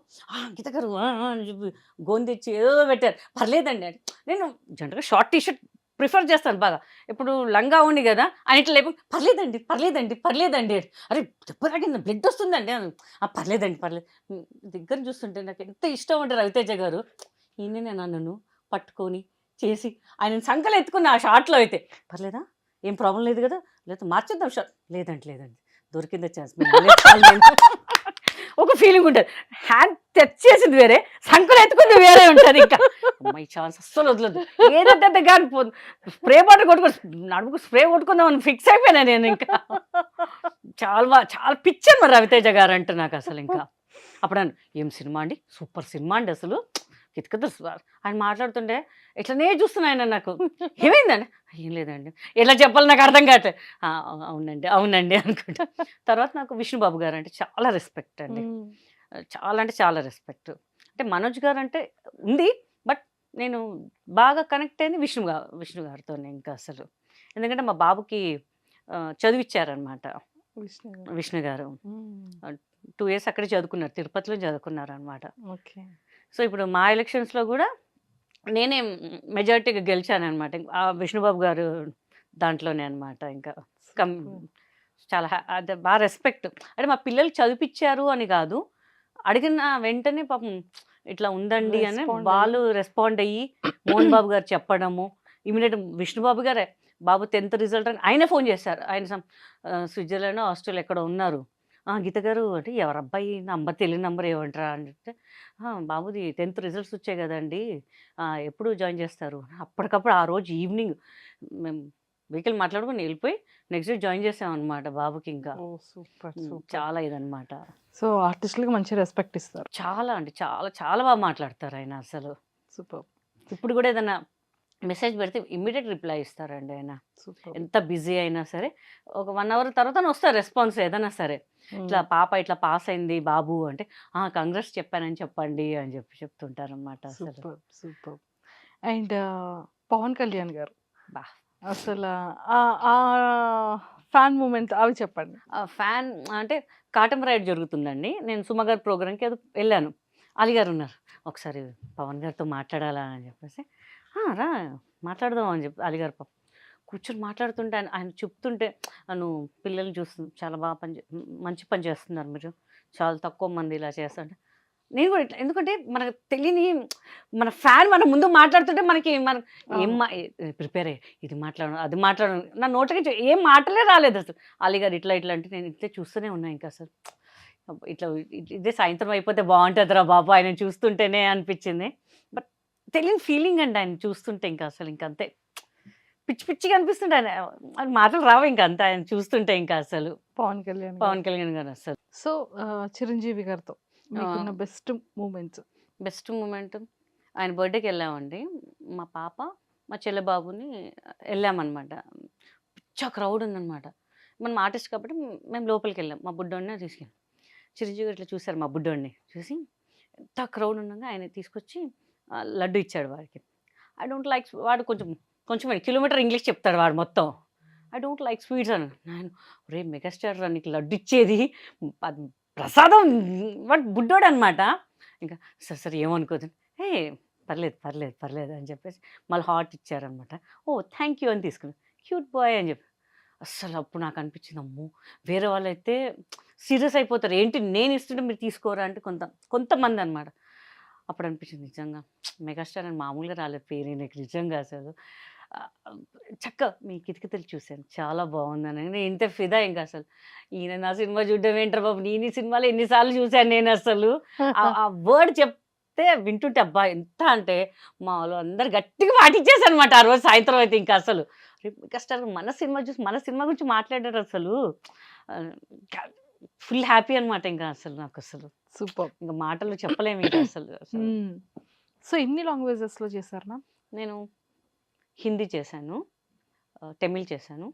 గీత గారు అని చెప్పి గోన్ తెచ్చి ఏదో పెట్టారు. పర్లేదండి అంటే నేను జనరల్గా షార్ట్ టీ షర్ట్ ప్రిఫర్ చేస్తాను బాగా. ఇప్పుడు లంగా ఉంది కదా అని ఇట్లా లేపు పర్లేదండి పర్లేదండి పర్లేదండి అరే దెబ్బ తాకింది బ్లడ్ వస్తుందండి అని పర్లేదండి పర్లేదు. దగ్గర చూస్తుంటే నాకు ఎంత ఇష్టం అంటే రవితేజ గారు ఈయననే నన్ను పట్టుకొని చేసి ఆయన సంకలు ఎత్తుకున్న ఆ షార్ట్లో అయితే పర్లేదా ఏం ప్రాబ్లం లేదు కదా, లేదా మార్చేద్దాం షార్ట్ లేదండి లేదండి దొరికిందే ఛాన్స్ ఒక ఫీలింగ్ ఉంటుంది. హ్యాండ్ తెచ్చేసింది వేరే, సంకలు ఎత్తుకుంది వేరే ఉంటుంది. ఇంకా అమ్మాయి ఛాన్స్ అస్సలు వదలదు, ఏదంటే కానీ పోదు. స్ప్రే బాటిల్ కొట్టుకుని నడుముకు స్ప్రే కొట్టుకుందామని ఫిక్స్ అయిపోయినా నేను. ఇంకా చాలా పిచ్చాను మరి రవితేజ గారు అంటే నాకు అసలు. ఇంకా అప్పుడు ఏం సినిమా అండి, సూపర్ సినిమా అండి అసలు కితకత ఆయన మాట్లాడుతుంటే ఇట్లనే చూస్తున్నా ఆయన. నాకు ఏమైందండి, ఏం లేదండి ఎలా చెప్పాలి నాకు అర్థం కావట్లేదు. అవునండి అవునండి అనుకుంటా. తర్వాత నాకు విష్ణుబాబు గారు అంటే చాలా రెస్పెక్ట్ అండి, చాలా అంటే చాలా రెస్పెక్ట్. అంటే మనోజ్ గారు అంటే ఉంది, బట్ నేను బాగా కనెక్ట్ అయింది విష్ణు గారితోనే ఇంకా అసలు. ఎందుకంటే మా బాబుకి చదివిచ్చారనమాట విష్ణు గారు. 2 years అక్కడే చదువుకున్నారు, తిరుపతిలో చదువుకున్నారు అనమాట. ఓకే. సో ఇప్పుడు మా ఎలక్షన్స్లో కూడా నేనే మెజారిటీగా గెలిచాను అనమాట. ఆ విష్ణుబాబు గారు దాంట్లోనే అనమాట. ఇంకా చాలా అది బాగా రెస్పెక్ట్. అంటే మా పిల్లలు చదివిపించారు అని కాదు, అడిగిన వెంటనే పాపం ఇట్లా ఉందండి అని వాళ్ళు రెస్పాండ్ అయ్యి మోహన్ బాబు గారు చెప్పడము, ఇమీడియట్ విష్ణుబాబు గారే బాబు 10th రిజల్ట్ అని ఆయనే ఫోన్ చేశారు. ఆయన స్విట్జర్లాండ్ ఆస్ట్రేలియా ఎక్కడ ఉన్నారు. గీత గారు అంటే ఎవరు అబ్బాయి నంబర్ తెలియని నెంబర్ ఏమంటారా అని చెప్తే బాబుది 10th రిజల్ట్స్ వచ్చాయి కదండి, ఎప్పుడు జాయిన్ చేస్తారు. అప్పటికప్పుడు ఆ రోజు ఈవినింగ్ మేము వెహికల్ మాట్లాడుకుని వెళ్ళిపోయి నెక్స్ట్ డే జాయిన్ చేసామన్నమాట బాబుకి. ఇంకా సూపర్ చాలా ఇదనమాట. సో ఆర్టిస్టులకి మంచి రెస్పెక్ట్ ఇస్తారు. చాలా అంటే చాలా చాలా బాగా మాట్లాడతారు ఆయన అసలు. సూపర్. ఇప్పుడు కూడా ఏదైనా మెసేజ్ పెడితే ఇమ్మీడియట్ రిప్లై ఇస్తారండి ఆయన. సూపర్. ఎంత బిజీ అయినా సరే ఒక 1 hour తర్వాత వస్తారు రెస్పాన్స్ ఏదైనా సరే. ఇట్లా పాప ఇట్లా పాస్ అయింది బాబు అంటే కంగ్రెస్ చెప్పానని చెప్పండి అని చెప్తుంటారు అనమాట అసలు. Super super. And Pawan Kalyan గారు బా అసలు ఆ ఫ్యాన్ మూమెంట్ అవి చెప్పండి. ఫ్యాన్ అంటే కాటం రైడ్ జరుగుతుందండి, నేను సుమ గారి ప్రోగ్రామ్కి అది వెళ్ళాను. అలీ గారు ఉన్నారు, ఒకసారి పవన్ గారితో మాట్లాడాలా అని చెప్పేసి రా మాట్లాడదాం అని చెప్పి అలీ గారు పాపం కూర్చొని మాట్లాడుతుంటే ఆయన చెప్తుంటే నువ్వు పిల్లల్ని చూస్తు చాలా బాగా మంచి పని చేస్తున్నారు మీరు, చాలా తక్కువ మంది ఇలా చేస్తుంటే నేను కూడా ఇట్లా. ఎందుకంటే మనకు తెలియని మన ఫ్యాన్ మన ముందు మాట్లాడుతుంటే మనకి ఏం ప్రిపేర్ అయ్యి ఇది మాట్లాడడం అది మాట్లాడడం నా నోటికి ఏం మాటలే రాలేదు అసలు. అలీ గారు ఇట్లా ఇట్లా అంటే నేను ఇట్లా చూస్తూనే ఉన్నా. ఇంకా అసలు ఇట్లా ఇదే సాయంత్రం అయిపోతే బాగుంటుందిరా బాబు ఆయన చూస్తుంటేనే అనిపించింది. బట్ తెలియని ఫీలింగ్ అండి ఆయన చూస్తుంటే. ఇంకా అసలు ఇంకంతే పిచ్చి పిచ్చిగా అనిపిస్తుంటే ఆయన మాటలు రావు ఇంకా అంతా ఆయన చూస్తుంటే. ఇంకా అసలు పవన్ కళ్యాణ్ గారు అసలు. సో చిరంజీవి గారితో మీకున్న బెస్ట్ మూమెంట్స్. బెస్ట్ మూమెంట్ ఆయన బర్త్డేకి వెళ్ళామండి. మా పాప మా చెల్లె బాబుని వెళ్ళామన్నమాట. పిచ్చా క్రౌడ్ ఉందన్నమాట. మనం ఆర్టిస్ట్ కాబట్టి మేము లోపలికి వెళ్ళాం. మా బుడ్డోడిని తీసుకెళ్ళాం. చిరంజీవి గారు ఇట్లా చూశారు మా బుడ్డోడిని చూసి, ఎంత క్రౌడ్ ఉండగా ఆయన తీసుకొచ్చి లడ్డు ఇచ్చాడు వాడికి. ఐ డోంట్ లైక్ వాడు కొంచెం కిలోమీటర్ ఇంగ్లీష్ చెప్తాడు వాడు మొత్తం. ఐ డోంట్ లైక్ స్వీట్స్ అని. నేను రే మెగాస్టార్ నీకు లడ్డు ఇచ్చేది అది ప్రసాదం, వాడు బుడ్డోడు అనమాట. ఇంకా సరే ఏమనుకోదు, పర్లేదు అని చెప్పేసి మళ్ళీ హాట్ ఇచ్చారనమాట. థ్యాంక్ యూ అని తీసుకున్నాను. క్యూట్ బాయ్ అని చెప్పి అస్సలు అప్పుడు నాకు అనిపించింది అమ్మో వేరే వాళ్ళైతే సీరియస్ అయిపోతారు, ఏంటి నేను ఇస్తుంటే మీరు తీసుకోరా అంటే కొంతమంది అనమాట. అప్పుడు అనిపించింది నిజంగా మెగాస్టార్ అని మామూలుగా రాలేదు పేరు నాకు నిజంగా. అసలు మీ కితకితలు చూశాను, చాలా బాగుందని నేను ఇంత ఫిదా. ఇంకా అసలు ఈయన నా సినిమా చూడడం ఏంటారు బాబు, నేను ఈ సినిమాలో ఎన్నిసార్లు చూశాను నేను. అసలు ఆ వర్డ్ చెప్తే వింటుంటే అబ్బా ఎంత అంటే మా వాళ్ళు అందరు గట్టిగా పాటించేసారు అనమాట ఆ రోజు సాయంత్రం అయితే. ఇంకా అసలు మెగాస్టార్ మన సినిమా గురించి మాట్లాడారు అసలు. ఫుల్ హ్యాపీ అనమాట. ఇంకా అసలు నాకు అసలు సూపర్, ఇంకా మాటలు చెప్పలేము ఇంకా అసలు. సో ఎన్ని లాంగ్వేజెస్లో చేశారు మ్యామ్? నేను హిందీ చేశాను, తమిళ్ చేశాను,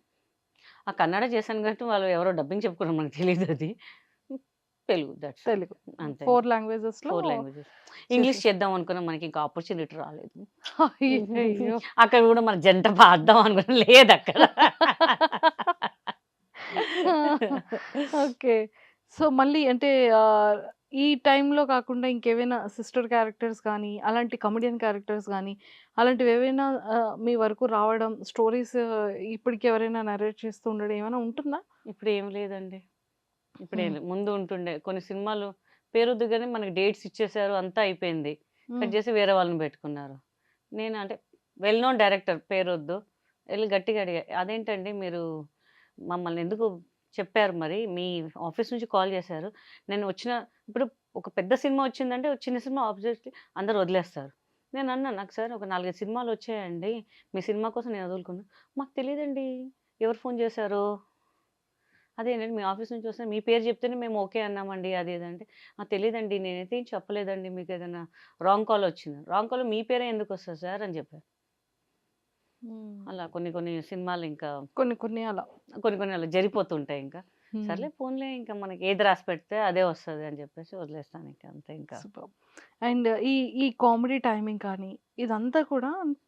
కన్నడ చేశాను కాబట్టి వాళ్ళు ఎవరో డబ్బింగ్ చెప్పుకున్నారు, మనకు తెలియదు అది. తెలుగు దట్స్ తెలుగు అంతే 4 లాంగ్వేజెస్ లో 4 లాంగ్వేజెస్ ఇంగ్లీష్ చేద్దాం అనుకున్నా మనకి ఇంకా ఆపర్చునిటీ రాలేదు అయ్యయ్యో. అక్కడ కూడా మన జంట పాడదాం అనుకున్నా లేదు అక్కడ ఓకే. సో, మళ్ళీ అంటే ఈ టైంలో కాకుండా ఇంకేవైనా సిస్టర్ క్యారెక్టర్స్ గానీ, అలాంటి కమెడియన్ క్యారెక్టర్స్ గానీ, అలాంటివేవైనా మీ వరకు రావడం, స్టోరీస్ ఇప్పటికి ఎవరైనా నరేట్ చేస్తూ ఉండడం ఏమైనా ఉంటుందా? ఇప్పుడు ఏం లేదండి. ఇప్పుడేం హ్మ్. లేదు. ముందు ఉంటుండే. కొన్ని సినిమాలు పేరొద్దుగానే మనకి డేట్స్ ఇచ్చేసారు. అంతా అయిపోయింది. కట్ హ్మ్. చేసి వేరే వాళ్ళని పెట్టుకున్నారు. నేను అంటే వెల్ నోన్ డైరెక్టర్ పేరొద్దు. ఎళ్లి గట్టిగా అడిగా. అదేంటండి మీరు మమ్మల్ని ఎందుకు చెప్పారు మరి? మీ ఆఫీస్ నుంచి కాల్ చేశారు. నేను వచ్చిన ఇప్పుడు ఒక పెద్ద సినిమా వచ్చిందంటే ఒక చిన్న సినిమా ఆబ్వియస్లీ అందరూ వదిలేస్తారు. నేనన్నా నాకు సార్ ఒక 4, 5 సినిమాలు వచ్చాయండి. మీ సినిమా కోసం నేను వదులుకున్నా. మాకు తెలీదండి. ఎవరు ఫోన్ చేశారో? అదేనండి మీ ఆఫీస్ నుంచి వస్తే మీ పేరు చెప్తేనే మేము ఓకే అన్నామండి అది ఇది అంటే, తెలీదండి నేనైతే ఏం చెప్పలేదండి మీకేదైనా రాంగ్ కాల్ వచ్చిందా? రాంగ్ కాల్ మీ పేరే ఎందుకొస్తది సార్ అని చెప్పారు. హ్మ్. అలా కొన్ని కొన్ని సినిమాలు ఇంకా కొన్ని కొన్ని అలా. కొన్ని కొన్ని అలా జరిగిపోతుంటాయి ఇంకా. హ్మ్. సర్లే పోన్లే ఇంకా మనకి ఏది రాసి పెడితే అదే వస్తది అని చెప్పేసి వదిలేస్తాను ఇంకా అంతే ఇంకా. సూపర్. అండ్ ఈ ఈ కామెడీ టైమింగ్ కానీ, ఇదంతా కూడా అంత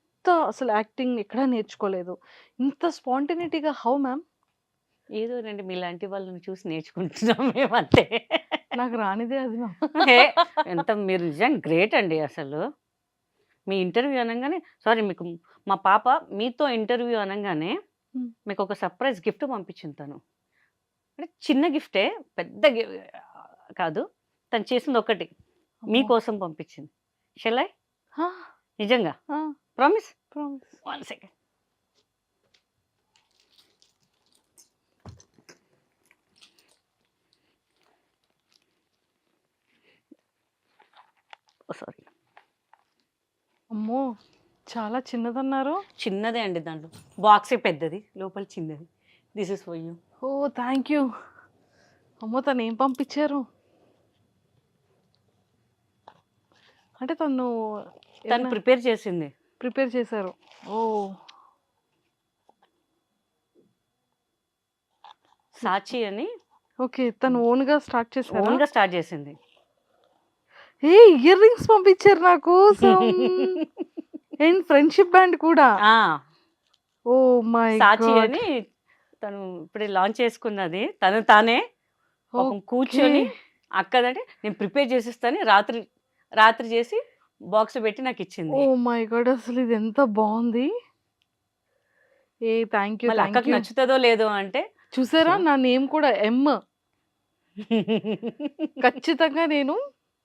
అసలు యాక్టింగ్ ఎక్కడా నేర్చుకోలేదు. ఇంత స్పాంటేనిటీగా హౌ మ్యామ్? ఏదోనండి మీలాంటి వాళ్ళని చూసి నేర్చుకుంటున్నాం మేమంతే. నాకు రానిదే అది మ్యామ్. హే! ఎంత మీరు నిజంగా గ్రేట్ అండి అసలు. మీ ఇంటర్వ్యూ అనంగానే సారీ మీకు మా పాప మీతో ఇంటర్వ్యూ అనంగానే హ్మ్. మీకొక సర్ప్రైజ్ గిఫ్ట్ పంపించింది తను. అంటే చిన్న గిఫ్టే పెద్ద కాదు. తను చేసింది ఒకటి. అమ్మో! మీకోసం పంపించింది. Shall I? ఆ! నిజంగా. ఆ! ప్రామిస్? ప్రామిస్. 1 సెకండ్. ఓహ్! సారీ. అమ్మో! చాలా చిన్నదన్నారు. చిన్నదే అండి దాంట్లో. బాక్సే పెద్దది. లోపల చిన్నది. This is for you. Oh! Thank you. అమ్మో! తనేం పంపించారు? అంటే తను తను ఏమైనా ప్రిపేర్ చేసింది. ప్రిపేర్ చేశారు. ఓహ్! సాచి అని ఓకే. తను ఓన్‌గా స్టార్ట్ చేశారా? ఓన్‌గా స్టార్ట్ చేసింది. ఇయర్ రింగ్స్ పంపించారు నా కోసం. అండ్ ఫ్రెండ్‌షిప్ బ్యాండ్ కూడా. ఆ! Oh my Sachi god! అని తను ఇప్పుడే లాంచ్ చేసుకున్నది. తను తానే పాపం ఓకే. కూర్చొని అక్కదంటే నేను ప్రిపేర్ చేసిస్తాను రాత్రి చేసి బాక్స్‌లో పెట్టి నాకిచ్చింది. Oh my God! అసలు ఇది ఎంత బావుంది. Thank you. మళ్ళీ థ్యాంక్ అక్కకి యూ. నచ్చుతదో లేదో అంటే చూసారా సో నా నేమ్ కూడా ఎమ్. ఖచ్చితంగా నేను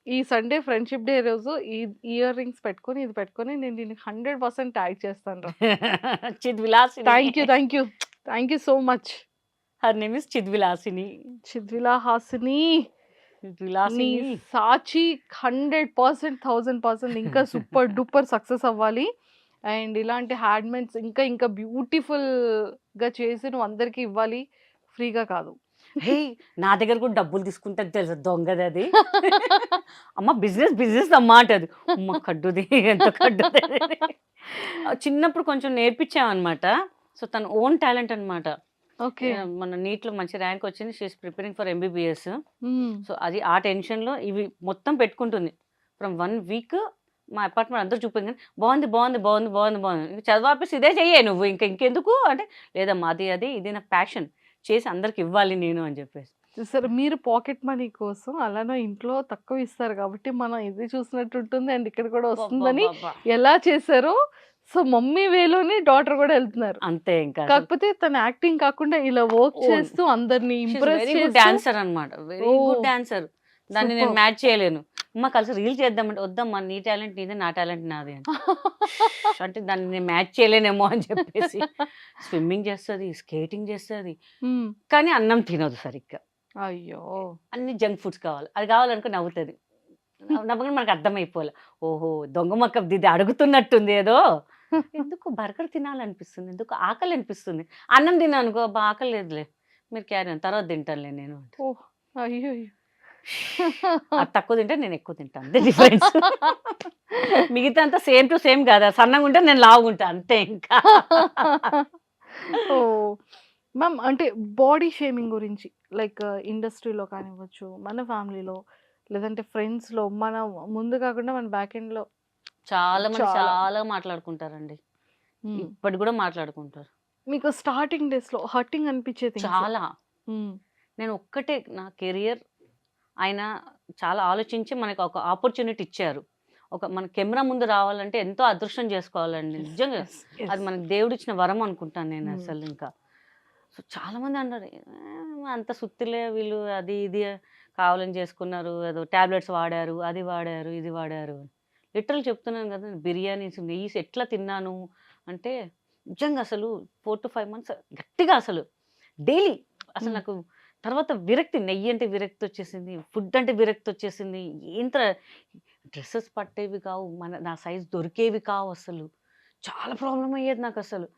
ఈ సండే ఫ్రెండ్‌షిప్ డే రోజు ఈ ఇయర్ రింగ్స్ పెట్టుకొని, ఇది పెట్టుకొని నేను దీనికి 100% ట్యాగ్ చేస్తానురా. Chidvilasini. Thank you. Thank you. Thank you so much. Her name is Chidvilasini. Chidvila Hasini. నీ చిద్విలాసిని. సాచి 100%, 1000% ఇంకా సూపర్ డూపర్ సక్సెస్ అవ్వాలి. అండ్ ఇలాంటి హ్యాండ్‌మేడ్స్ ఇంకా ఇంకా బ్యూటిఫుల్‌గా చేసి నువ్వు అందరికి ఇవ్వాలి. ఫ్రీగా కాదు. హే! నా దగ్గర కూడా డబ్బులు తీసుకుంటది తెలుసా దొంగదది. అమ్మ బిజినెస్ అమ్మా అంటది. అమ్మ కడ్డుది ఎంత కడ్డుది. చిన్నప్పుడు కొంచెం నేర్పించామనమాట. సో తన ఓన్ టాలెంట్ అనమాట. ఓకే. మన నీట్‌లో మంచి ర్యాంక్ వచ్చింది. She is preparing for MBBS. హ్మ్. సో అది ఆ టెన్షన్‌లో ఇవి మొత్తం పెట్టుకుంటుంది. ఫ్రమ్ 1 వీక్ మా అపార్ట్మెంట్ అందరూ చూపింది కానీ బాగుంది. చదువాపేసి ఇదే చెయ్యే నువ్వు ఇంకెందుకు అంటే లేదమ్మా అది ఇది నా ప్యాషన్. చేసి అందరికి ఇవ్వాలి నేను అని చెప్పేసి. చూసారా మీరు పాకెట్ మనీ కోసం అలానే ఇంట్లో తక్కువ ఇస్తారు కాబట్టి మనం ఇది చూసినట్టు ఉంటుంది. అండ్ ఇక్కడ కూడా వస్తుందని అబ్బబ్బబ్బా! ఎలా చేశారో సో మమ్మీ వేలోనే డాటర్ కూడా వెళ్తున్నారు. అంతే ఇంకా. కాకపోతే తన యాక్టింగ్ కాకుండా ఇలా వర్క్ ఓన్. చేస్తూ అందరిని she is impress very good చేస్తూ డాన్సర్ అనమాట. వెరీ గుడ్ ఓహ్! డాన్సర్. దాన్ని నేను సూపర్. మ్యాచ్ చేయలేను. అమ్మ కలిసి రీల్ చేద్దామంటే వద్దమ్మా నీ టాలెంట్ నీదే నా టాలెంట్ నాది అని. అంటే దాన్ని నేను మ్యాచ్ చేయలేనేమో అని చెప్పేసి స్విమ్మింగ్ చేస్తది, స్కేటింగ్ చేస్తది. హ్మ్. కానీ అన్నం తినదు సరిగ్గా. అయ్యో! అన్ని జంక్ ఫుడ్స్ కావాలి. అది కావాలనుకో నవ్వుతది. నవ్వగానే మనకు అర్థమైపోలే. ఓహో! దొంగ మొక్క ఇది అడుగుతున్నట్టుంది ఏదో. ఎందుకు బర్గర్ తినాలనిపిస్తుంది. ఎందుకు ఆకలి అనిపిస్తుంది. అన్నం తిన్నాననుకో అబ్బా ఆకలి లేదులే. మీరు క్యారీ ఆన్ తర్వాత తింటానులే నేను అంటది. ఓహ్! అయ్యయ్యో! అది తక్కువ తింటే నేను ఎక్కువ తింటా. అంతే డిఫరెన్స్. మిగతా అంతా సేమ్ టు సేమ్ కాదా. సన్నగా ఉంటే నేను లావుగుంటా అంతే ఇంకా. ఓహ్! మ్యామ్ అంటే బాడీ షేమింగ్ గురించి లైక్ ఇండస్ట్రీలో కానివ్వచ్చు, మన ఫ్యామిలీలో లేదంటే ఫ్రెండ్స్‌లో మన ముందు కాకుండా మన బ్యాక్ ఎండ్‌లో చాలా మంది చాలా. చాలా మాట్లాడుకుంటారండి. హ్మ్. ఇప్పటికి కూడా మాట్లాడుకుంటారు. మీకు స్టార్టింగ్ డేస్‌లో హర్టింగ్ అనిపించే థింగ్స్. చాలా. హ్మ్. నేను ఒక్కటే నా కెరియర్ ఆయన చాలా ఆలోచించి మనకు ఒక ఆపర్చునిటీ ఇచ్చారు. మన కెమెరా ముందు రావాలంటే ఎంతో అదృష్టం చేసుకోవాలండి. నిజంగా యెస్. యెస్. అది మనకు దేవుడిచ్చిన వరం అనుకుంటాను నేను హ్మ్. అసలు ఇంకా. సో చాలామంది అంటారు, అంత సుత్తిలే వీళ్ళు అది ఇది కావాలని చేసుకున్నారు. ఏదో టాబ్లెట్స్ వాడారు, అది వాడారు, ఇది వాడారు అని. లిటరల్ చెప్తున్నాను కదా! బిర్యానీస్, నెయ్యిస్ ఎట్లా తిన్నాను అంటే నిజంగా అసలు 4-5 మంత్స్ గట్టిగా అసలు డైలీ అసలు హ్మ్. నాకు తర్వాత విరక్తి, నెయ్యి అంటే విరక్తి వచ్చేసింది. ఫుడ్ అంటే విరక్తి వచ్చేసింది. ఏంట్రా డ్రెసెస్ పట్టేవి కావు. నా సైజ్ దొరికేవి కావు అసలు. చాలా ప్రాబ్లమ్ అయ్యేది నాకసలు.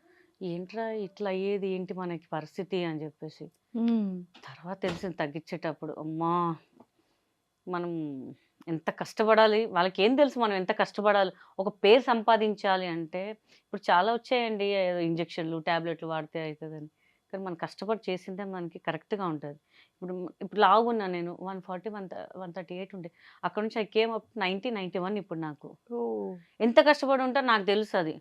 ఏంట్రా ఇట్లా అయ్యేది ఏంటి మనకి పరిస్థితి అని చెప్పేసి. హ్మ్. తర్వాత తెలిసింది తగ్గించేటప్పుడు. అమ్మా! మనం ఎంత కష్టపడాలి. వాళ్ళకేం తెలుసు మనం ఎంత కష్టపడాలి. ఒక పేరు సంపాదించాలి అంటే ఇప్పుడు చాలా వచ్చాయండి. ఏదో ఇంజెక్షన్‌లు, టాబ్లెట్‌లు వాడితే అయితదని. కానీ మనం కష్టపడి చేసిందే మనకి కరెక్ట్‌గా ఉంటది. ఇప్పుడు లావుగున్నా నేను 140, 138 ఉండే. అక్కడి నుంచి ఐ కేమ్ అప్ 90, 91 ఇప్పుడు నాకు. ఓహ్! ఎంత కష్టపడి ఉంటానో నాకు తెలుసది.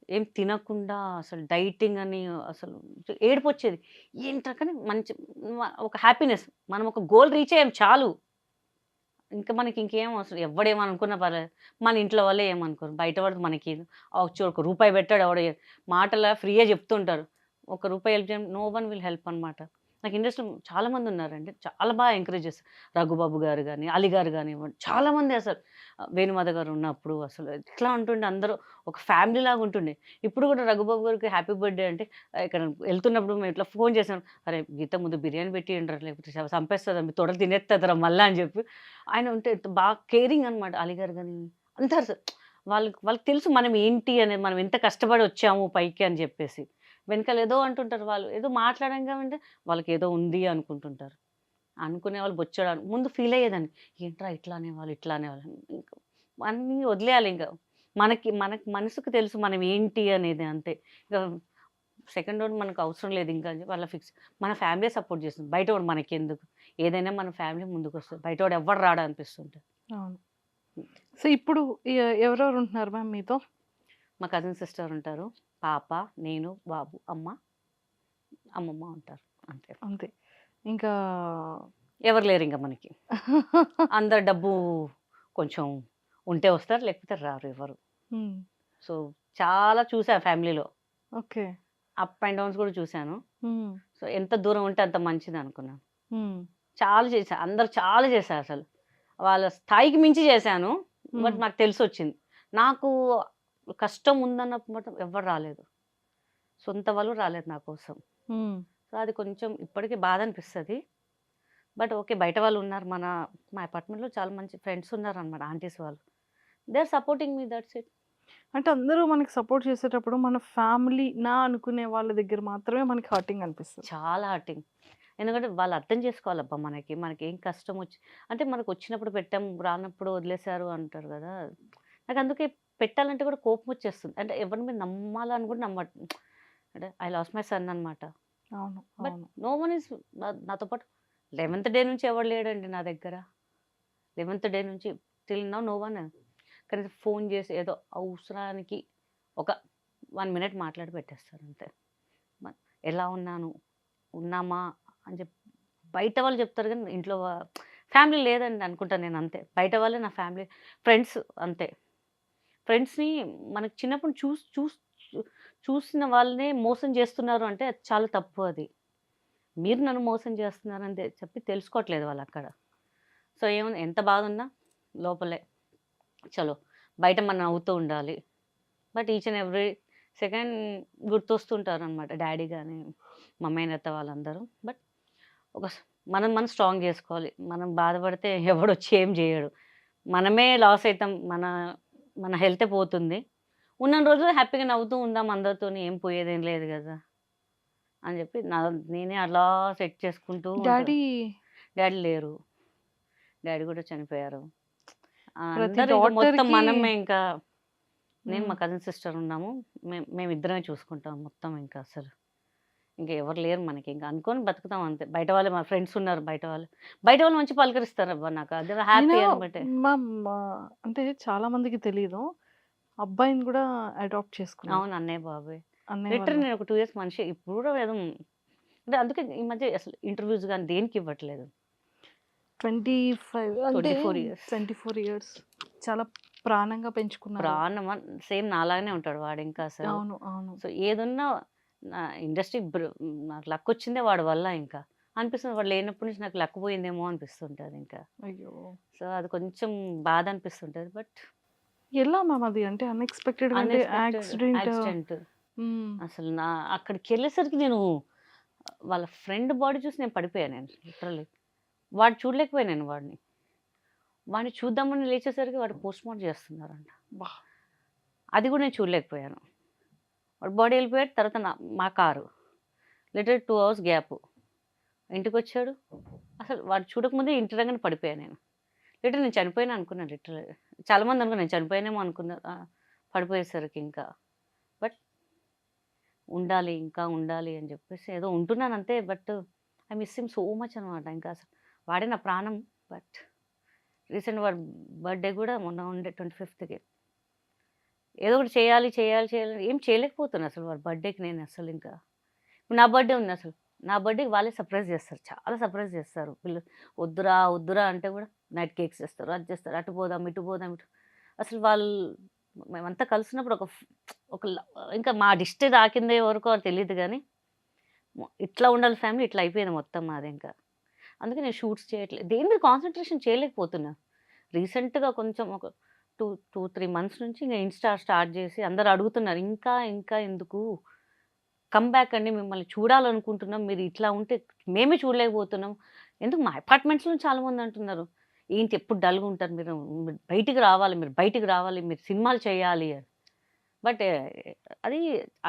ఏం తినకుండా అసలు డైటింగ్ అని అసలు ఏడుపొచ్చేది. ఏంట్రా కానీ మంచి ఒక హ్యాపీనెస్. మనం ఒక గోల్ రీచ్ అయ్యాం చాలు. ఇంకా మనకి ఇంకేం అవసరం. ఎవ్వడేమనుకున్నా పర్లేదు. మన ఇంట్లో వాళ్ళే ఏమనుకోరు. బయట వాడికి మనకేంది. ఒక రూపాయి పెట్టాడు ఎవడో మాటలా ఫ్రీగా చెప్తుంటారు. ఒక రూపాయి హెల్ప్ చేయడం నో వన్ విల్ హెల్ప్ అనమాట. నాకు ఇండస్ట్రీలో చాలా మంది ఉన్నారండి. చాలా బాగా ఎంకరేజ్ చేస్తారు. రఘుబాబు గారు గాని, అలీ గారు గానివ్వండి, చాలామంది అసలు వేణుమాధ గారు ఉన్నప్పుడు అసలు ఎట్లా ఉంటుండే అందరూ ఒక ఫ్యామిలీ లాగా ఉంటుండే. ఇప్పుడు కూడా రఘుబాబు గారికి హ్యాపీ బర్త్‌డే అంటే ఇక్కడ వెళ్తున్నప్పుడు మేము ఇట్లా ఫోన్ చేసాం. "అరే! గీత ముందు బిర్యానీ పెట్టియండిరా లేకపోతే చంపేస్తదా మీ తొడలు తినేస్తదిరా మళ్ళా" అని చెప్పి ఆయన ఉంటే ఎంత బాగా కేరింగ్ అనమాట. అలీగారు గాని అందరు వాళ్ళకి వాళ్ళకి తెలుసు మనం ఏంటి అనేది. మనం ఎంత కష్టపడి వచ్చాము పైకి అని చెప్పేసి. వెనకాల ఏదో అంటుంటారు వాళ్ళు. ఏదో మాట్లాడంగా అంటే వాళ్ళకేదో ఉంది అనుకుంటుంటారు. అనుకునేవాళ్ళు బొచ్చెడు ముందు ఫీల్ అయ్యేదాన్ని. ఏంట్రా ఇట్లా అనేవాళ్ళు, ఇట్లా అనేవాళ్ళు. ఇంకా అన్నీ వదిలేయాలి ఇంక. మనకి మనసుకు తెలుసు మనం ఏంటి అనేది అంతే. ఇక సెకండ్ రౌండ్ మనకు అవసరం లేదు ఇంకా అని చెప్పి అలా ఫిక్స్. మన ఫ్యామిలీయే సపోర్ట్ చేస్తుంది. బయటోడు మనకెందుకు? ఏదైనా మన ఫ్యామిలీ ముందుకొస్తది. బయటోడు ఎవ్వడు రాడు అనిపిస్తుంటది. అవును. సో ఇప్పుడు ఎవరెవరు ఉంటున్నారు మ్యామ్ మీతో? మా కజిన్ సిస్టర్ ఉంటారు. పాప, నేను, బాబు, అమ్మమ్మ ఉంటారు. అంతే. అంతే. ఇంకా ఎవరు లేరింక మనకి. అందరు డబ్బు కొంచెం ఉంటే వస్తారు. లేకపోతే రారు ఎవరు. హ్మ్. సో, చాలా చూసా ఫ్యామిలీలో. ఓకే. అప్ అండ్ డౌన్స్ కూడా చూసాను. హ్మ్. సో, ఎంత దూరం ఉంటే అంత మంచిదనుకున్నాను. హ్మ్. చాలా చేశా. అందరూ చాలా చేశారసలు. వాళ్ళ స్థాయికి మించి చేశాను. బట్ హ్మ్. నాకు తెలిసొచ్చింది. నాకు కష్టం ఉందన్నప్పుడు మాత్రం ఎవ్వరు రాలేదు. సొంత వాళ్ళు రాలేదు నా కోసం. హ్మ్. సో, అది కొంచెం ఇప్పటికి బాధ అనిపిస్తది. But okay. బయట వాళ్ళున్నారు. మా అపార్ట్మెంట్‌లో చాలా మంచి ఫ్రెండ్స్ ఉన్నారనమాట ఆంటీస్ వాళ్ళు. They are supporting me that's it. అంటే అందరూ మనకి సపోర్ట్ చేసేటప్పుడు మన ఫ్యామిలీ అనుకునే వాళ్ళ దగ్గర మాత్రమే మనకి హర్టింగ్ అనిపిస్తది. చాలా హర్టింగ్. ఎందుకంటే వాళ్ళు అర్థం చేసుకోవాలబ్బా మనకేం కష్టం అంటే మనకొచ్చినప్పుడు పెట్టాం, రానప్పుడు వదిలేసారు అంటారు గదా! నాకు అందుకే పెట్టాలంటే కూడా కోపం వచ్చేస్తుంది. అంటే ఎవరి మీద నమ్మాలని కూడా అంటే ఐ లాస్ట్ మై సన్ అనమాట. అవును. బట్ అవును. నో వన్ ఈస్ నాతో పాటు 11థ్ డే నుంచి ఎవడు లేడండి నా దగ్గర. 11థ్ డే నుంచి టిల్ నౌ నో వన్. కనీసం ఫోన్ చేసి ఏదో అవసరానికి ఒక 1 మినిట్ మాట్లాడి పెట్టేస్తారు అంతే. మ ఎలా ఉన్నాను? ఉన్నామా? అని చెప్పి బయట వాళ్ళు చెప్తారు గానీ ఇంట్లో ఫ్యామిలీ లేదండి అనుకుంటా నేను అంతే. బయట వాళ్ళే నా ఫ్యామిలీ. ఫ్రెండ్స్ అంతే. ఫ్రెండ్స్‌ని మనకు చిన్నప్పుడు చూసిన వాళ్ళనే మోసం చేస్తున్నారు అంటే అది చాలా తప్పు అది. మీరు నన్ను మోసం చేస్తున్నారని చెప్పి తెలుసుకోవట్లేదు వాళ్ళక్కడ. సో, ఏముంది ఎంత బాధున్నా లోపలే. చలో బయట మనం నవ్వుతూ ఉండాలి. But each and every second గుర్తొస్తుంటారనమాట డ్యాడీ గాని, మమ్మీ, అత్త వాళ్ళందరూ. బట్ ఒక మనం స్ట్రాంగ్ చేసుకోవాలి. మనం బాధపడితే ఎవడొచ్చి ఏం చేయడు. మనమే లాస్ అయితాం. మన హెల్తే పోతుంది. ఉన్నన్ని రోజులు హ్యాపీగా నవ్వుతూ ఉందాం అందరితోని. ఏం పోయేదేం లేదు గదా! అని చెప్పి నేనే అలా సెట్ చేసుకుంటూ డ్యాడీ డ్యాడీ లేరు. డ్యాడీ కూడా చనిపోయారు. ప్రతి అందరూ ఇంక మొత్తం డాటర్‌కి మనమే ఇంకా. నేను మా హ్మ్. కజిన్ సిస్టర్ ఉన్నాము. మేమిద్దరమే చూసుకుంటాం మొత్తం ఇంకా అసలు. ఇంకా ఎవరు లేరు మనకి, ఇంకా అనుకొని బతుకుతాం అంతే. బయట వాళ్ళు మా ఫ్రెండ్స్ ఉన్నారు, బయట వాళ్ళు మంచి పలకరిస్తారు అబ్బా, నాకు అది హ్యాపీ నేను అనమాట. అంటే చాలా మందికి తెలియదు, అబ్బాయిని కూడా అడాప్ట్ చేసుకున్నాను అవును, అన్నయ్య బాబాయ్. అన్నయ్య లిటరల్ వాళ్ళ. నేను ఒక 2 ఇయర్స్ మనిషి ఇప్పుడు కూడా ఏదో అంటే అందుకే ఈ మధ్య అసలు ఇంటర్వ్యూస్ కానీ దేనికి ఇవ్వట్లేదు. 25 అంటే 24 years. 24 ఇయర్స్ చాలా ప్రాణంగా పెంచుకున్నారు. ప్రాణం సేమ్ నాలాగానే ఉంటాడు వాడు ఇంకా అసలు. అవును అవును. సో ఏదున్నా నా ఇండస్ట్రీ నాకు లక్ వచ్చిందే వాడి వల్ల ఇంకా అనిపిస్తుంది. వాడు లేనప్పటి నుంచి నాకు లక్ పోయిందేమో అనిపిస్తుంటుంది ఇంకా. అయ్యో, సో అది కొంచెం బాధ అనిపిస్తుంటుంది. బట్ ఎలా మ్యామ్ అది, అంటే అన్ఎక్స్పెక్టెడ్ అంటే యాక్సిడెంట్. యాక్సిడెంట్ అసలు నా అక్కడికి వెళ్ళేసరికి నేను వాళ్ళ ఫ్రెండ్ బాడీ చూసి నేను పడిపోయాను. నేను లిటరల్లీ వాడు చూడలేకపోయాను వాడిని చూద్దామని లేచేసరికి వాడు పోస్ట్ మార్టం చేస్తున్నారంట. అది కూడా నేను చూడలేకపోయాను. వాడు బాడీ వెళ్ళిపోయాడు. తర్వాత మా కారు లిటరల్ 2 hours గ్యాప్ ఇంటికి వచ్చాడు. అసలు వాడు చూడకముందే ఇంటి దగ్గర పడిపోయాను నేను. లిటరల్ నేను చనిపోయినా అనుకున్నాను. లిటరల్ చాలామంది అనుకున్నాను నేను చనిపోయినేమో అనుకున్నారు పడిపోయేసరికి ఇంకా. బట్ ఉండాలి ఇంకా ఉండాలి అని చెప్పేసి ఏదో ఉంటున్నాను అంతే. But I miss him so much అనమాట. ఇంకా అసలు వాడే నా ప్రాణం. బట్ రీసెంట్ వాడి బర్త్డే కూడా మొన్న ఉండే 25th ఏదో ఒకటి చేయాలి ఏం చేయలేకపోతున్నాను అసలు వాడి బర్త్డేకి. నేను అసలు ఇంకా ఇప్పుడు నా బర్త్డే ఉంది, అసలు నా బర్త్డేకి వాళ్ళే సర్ప్రైజ్ చేస్తారు, చాలా సర్ప్రైజ్ చేస్తారు. పిల్లలు వద్దురా అంటే కూడా నైట్ కేక్స్ చేస్తారు, అది చేస్తారు, అటు పోదాం ఇటు అసలు వాళ్ళు మేమంతా కలిసినప్పుడు ఒక ఇంకా మా డిస్టే దాకిందే వరకు తెలియదు కానీ ఇట్లా ఉండాలి ఫ్యామిలీ, ఇట్లా అయిపోయింది మొత్తం మాది ఇంకా. అందుకే నేను షూట్స్ చేయట్లేదు, దేని మీద కాన్సన్ట్రేషన్ చేయలేకపోతున్నా. రీసెంట్గా కొంచెం ఒక 2-3 months నుంచి ఇంకా ఇన్స్టా స్టార్ట్ చేసి అందరు అడుగుతున్నారు ఇంకా ఎందుకు కమ్బ్యాక్ అండి, మిమ్మల్ని చూడాలనుకుంటున్నాం, మీరు ఇట్లా ఉంటే మేమే చూడలేకపోతున్నాం. ఎందుకు మా అపార్ట్మెంట్స్లో చాలామంది అంటున్నారు ఏంటి ఎప్పుడు డల్గా ఉంటారు మీరు బయటికి రావాలి మీరు సినిమాలు చేయాలి అని. బట్ అది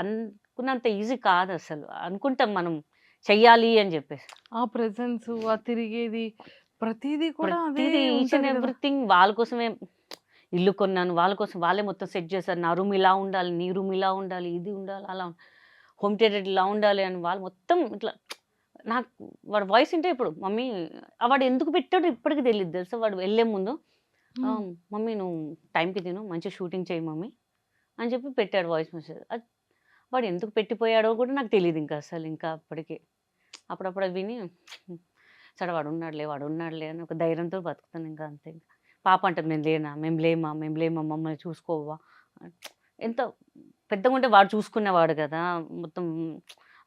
అనుకున్నంత ఈజీ కాదు అసలు. అనుకుంటాం మనం చెయ్యాలి అని చెప్పేసి, ఆ ప్రెజెన్స్, ఆ తిరిగేది, ప్రతిదీ కూడా అదే ప్రతిదీ ఈచ్ ఉంటది అండ్ కదా. ఎవ్రీథింగ్ వాళ్ళ కోసమే. ఇల్లు కొన్నాను వాళ్ళ కోసం, వాళ్ళే మొత్తం సెట్ చేశారు. నా రూమ్ ఇలా ఉండాలి, నీ రూమ్ ఇలా ఉండాలి, ఇది ఉండాలి, అలా హోమ్ థియేటర్ ఇలా ఉండాలి అని వాళ్ళు మొత్తం ఇట్లా. నాకు వాడు వాయిస్ వింటే ఇప్పుడు మమ్మీ వాడు ఎందుకు పెట్టాడో ఇప్పటికి తెలియదు తెలుసా. వాడు వెళ్ళే ముందు మమ్మీ నువ్వు టైంకి తిను, మంచి షూటింగ్ చేయి మమ్మీ అని చెప్పి పెట్టాడు వాయిస్ మెసేజ్. అది వాడు ఎందుకు పెట్టిపోయాడో కూడా నాకు తెలియదు ఇంకా అసలు. ఇంకా అప్పటికి అప్పుడప్పుడు అది విని సరే వాడు ఉన్నాడులే అని ఒక ధైర్యంతో బతుకుతాను ఇంకా అంతే. ఇంకా పాప అంటుంది మేము లేమా మమ్మల్ని చూసుకోవా. ఎంత పెద్దగా ఉంటే వాడు చూసుకునేవాడు కదా మొత్తం.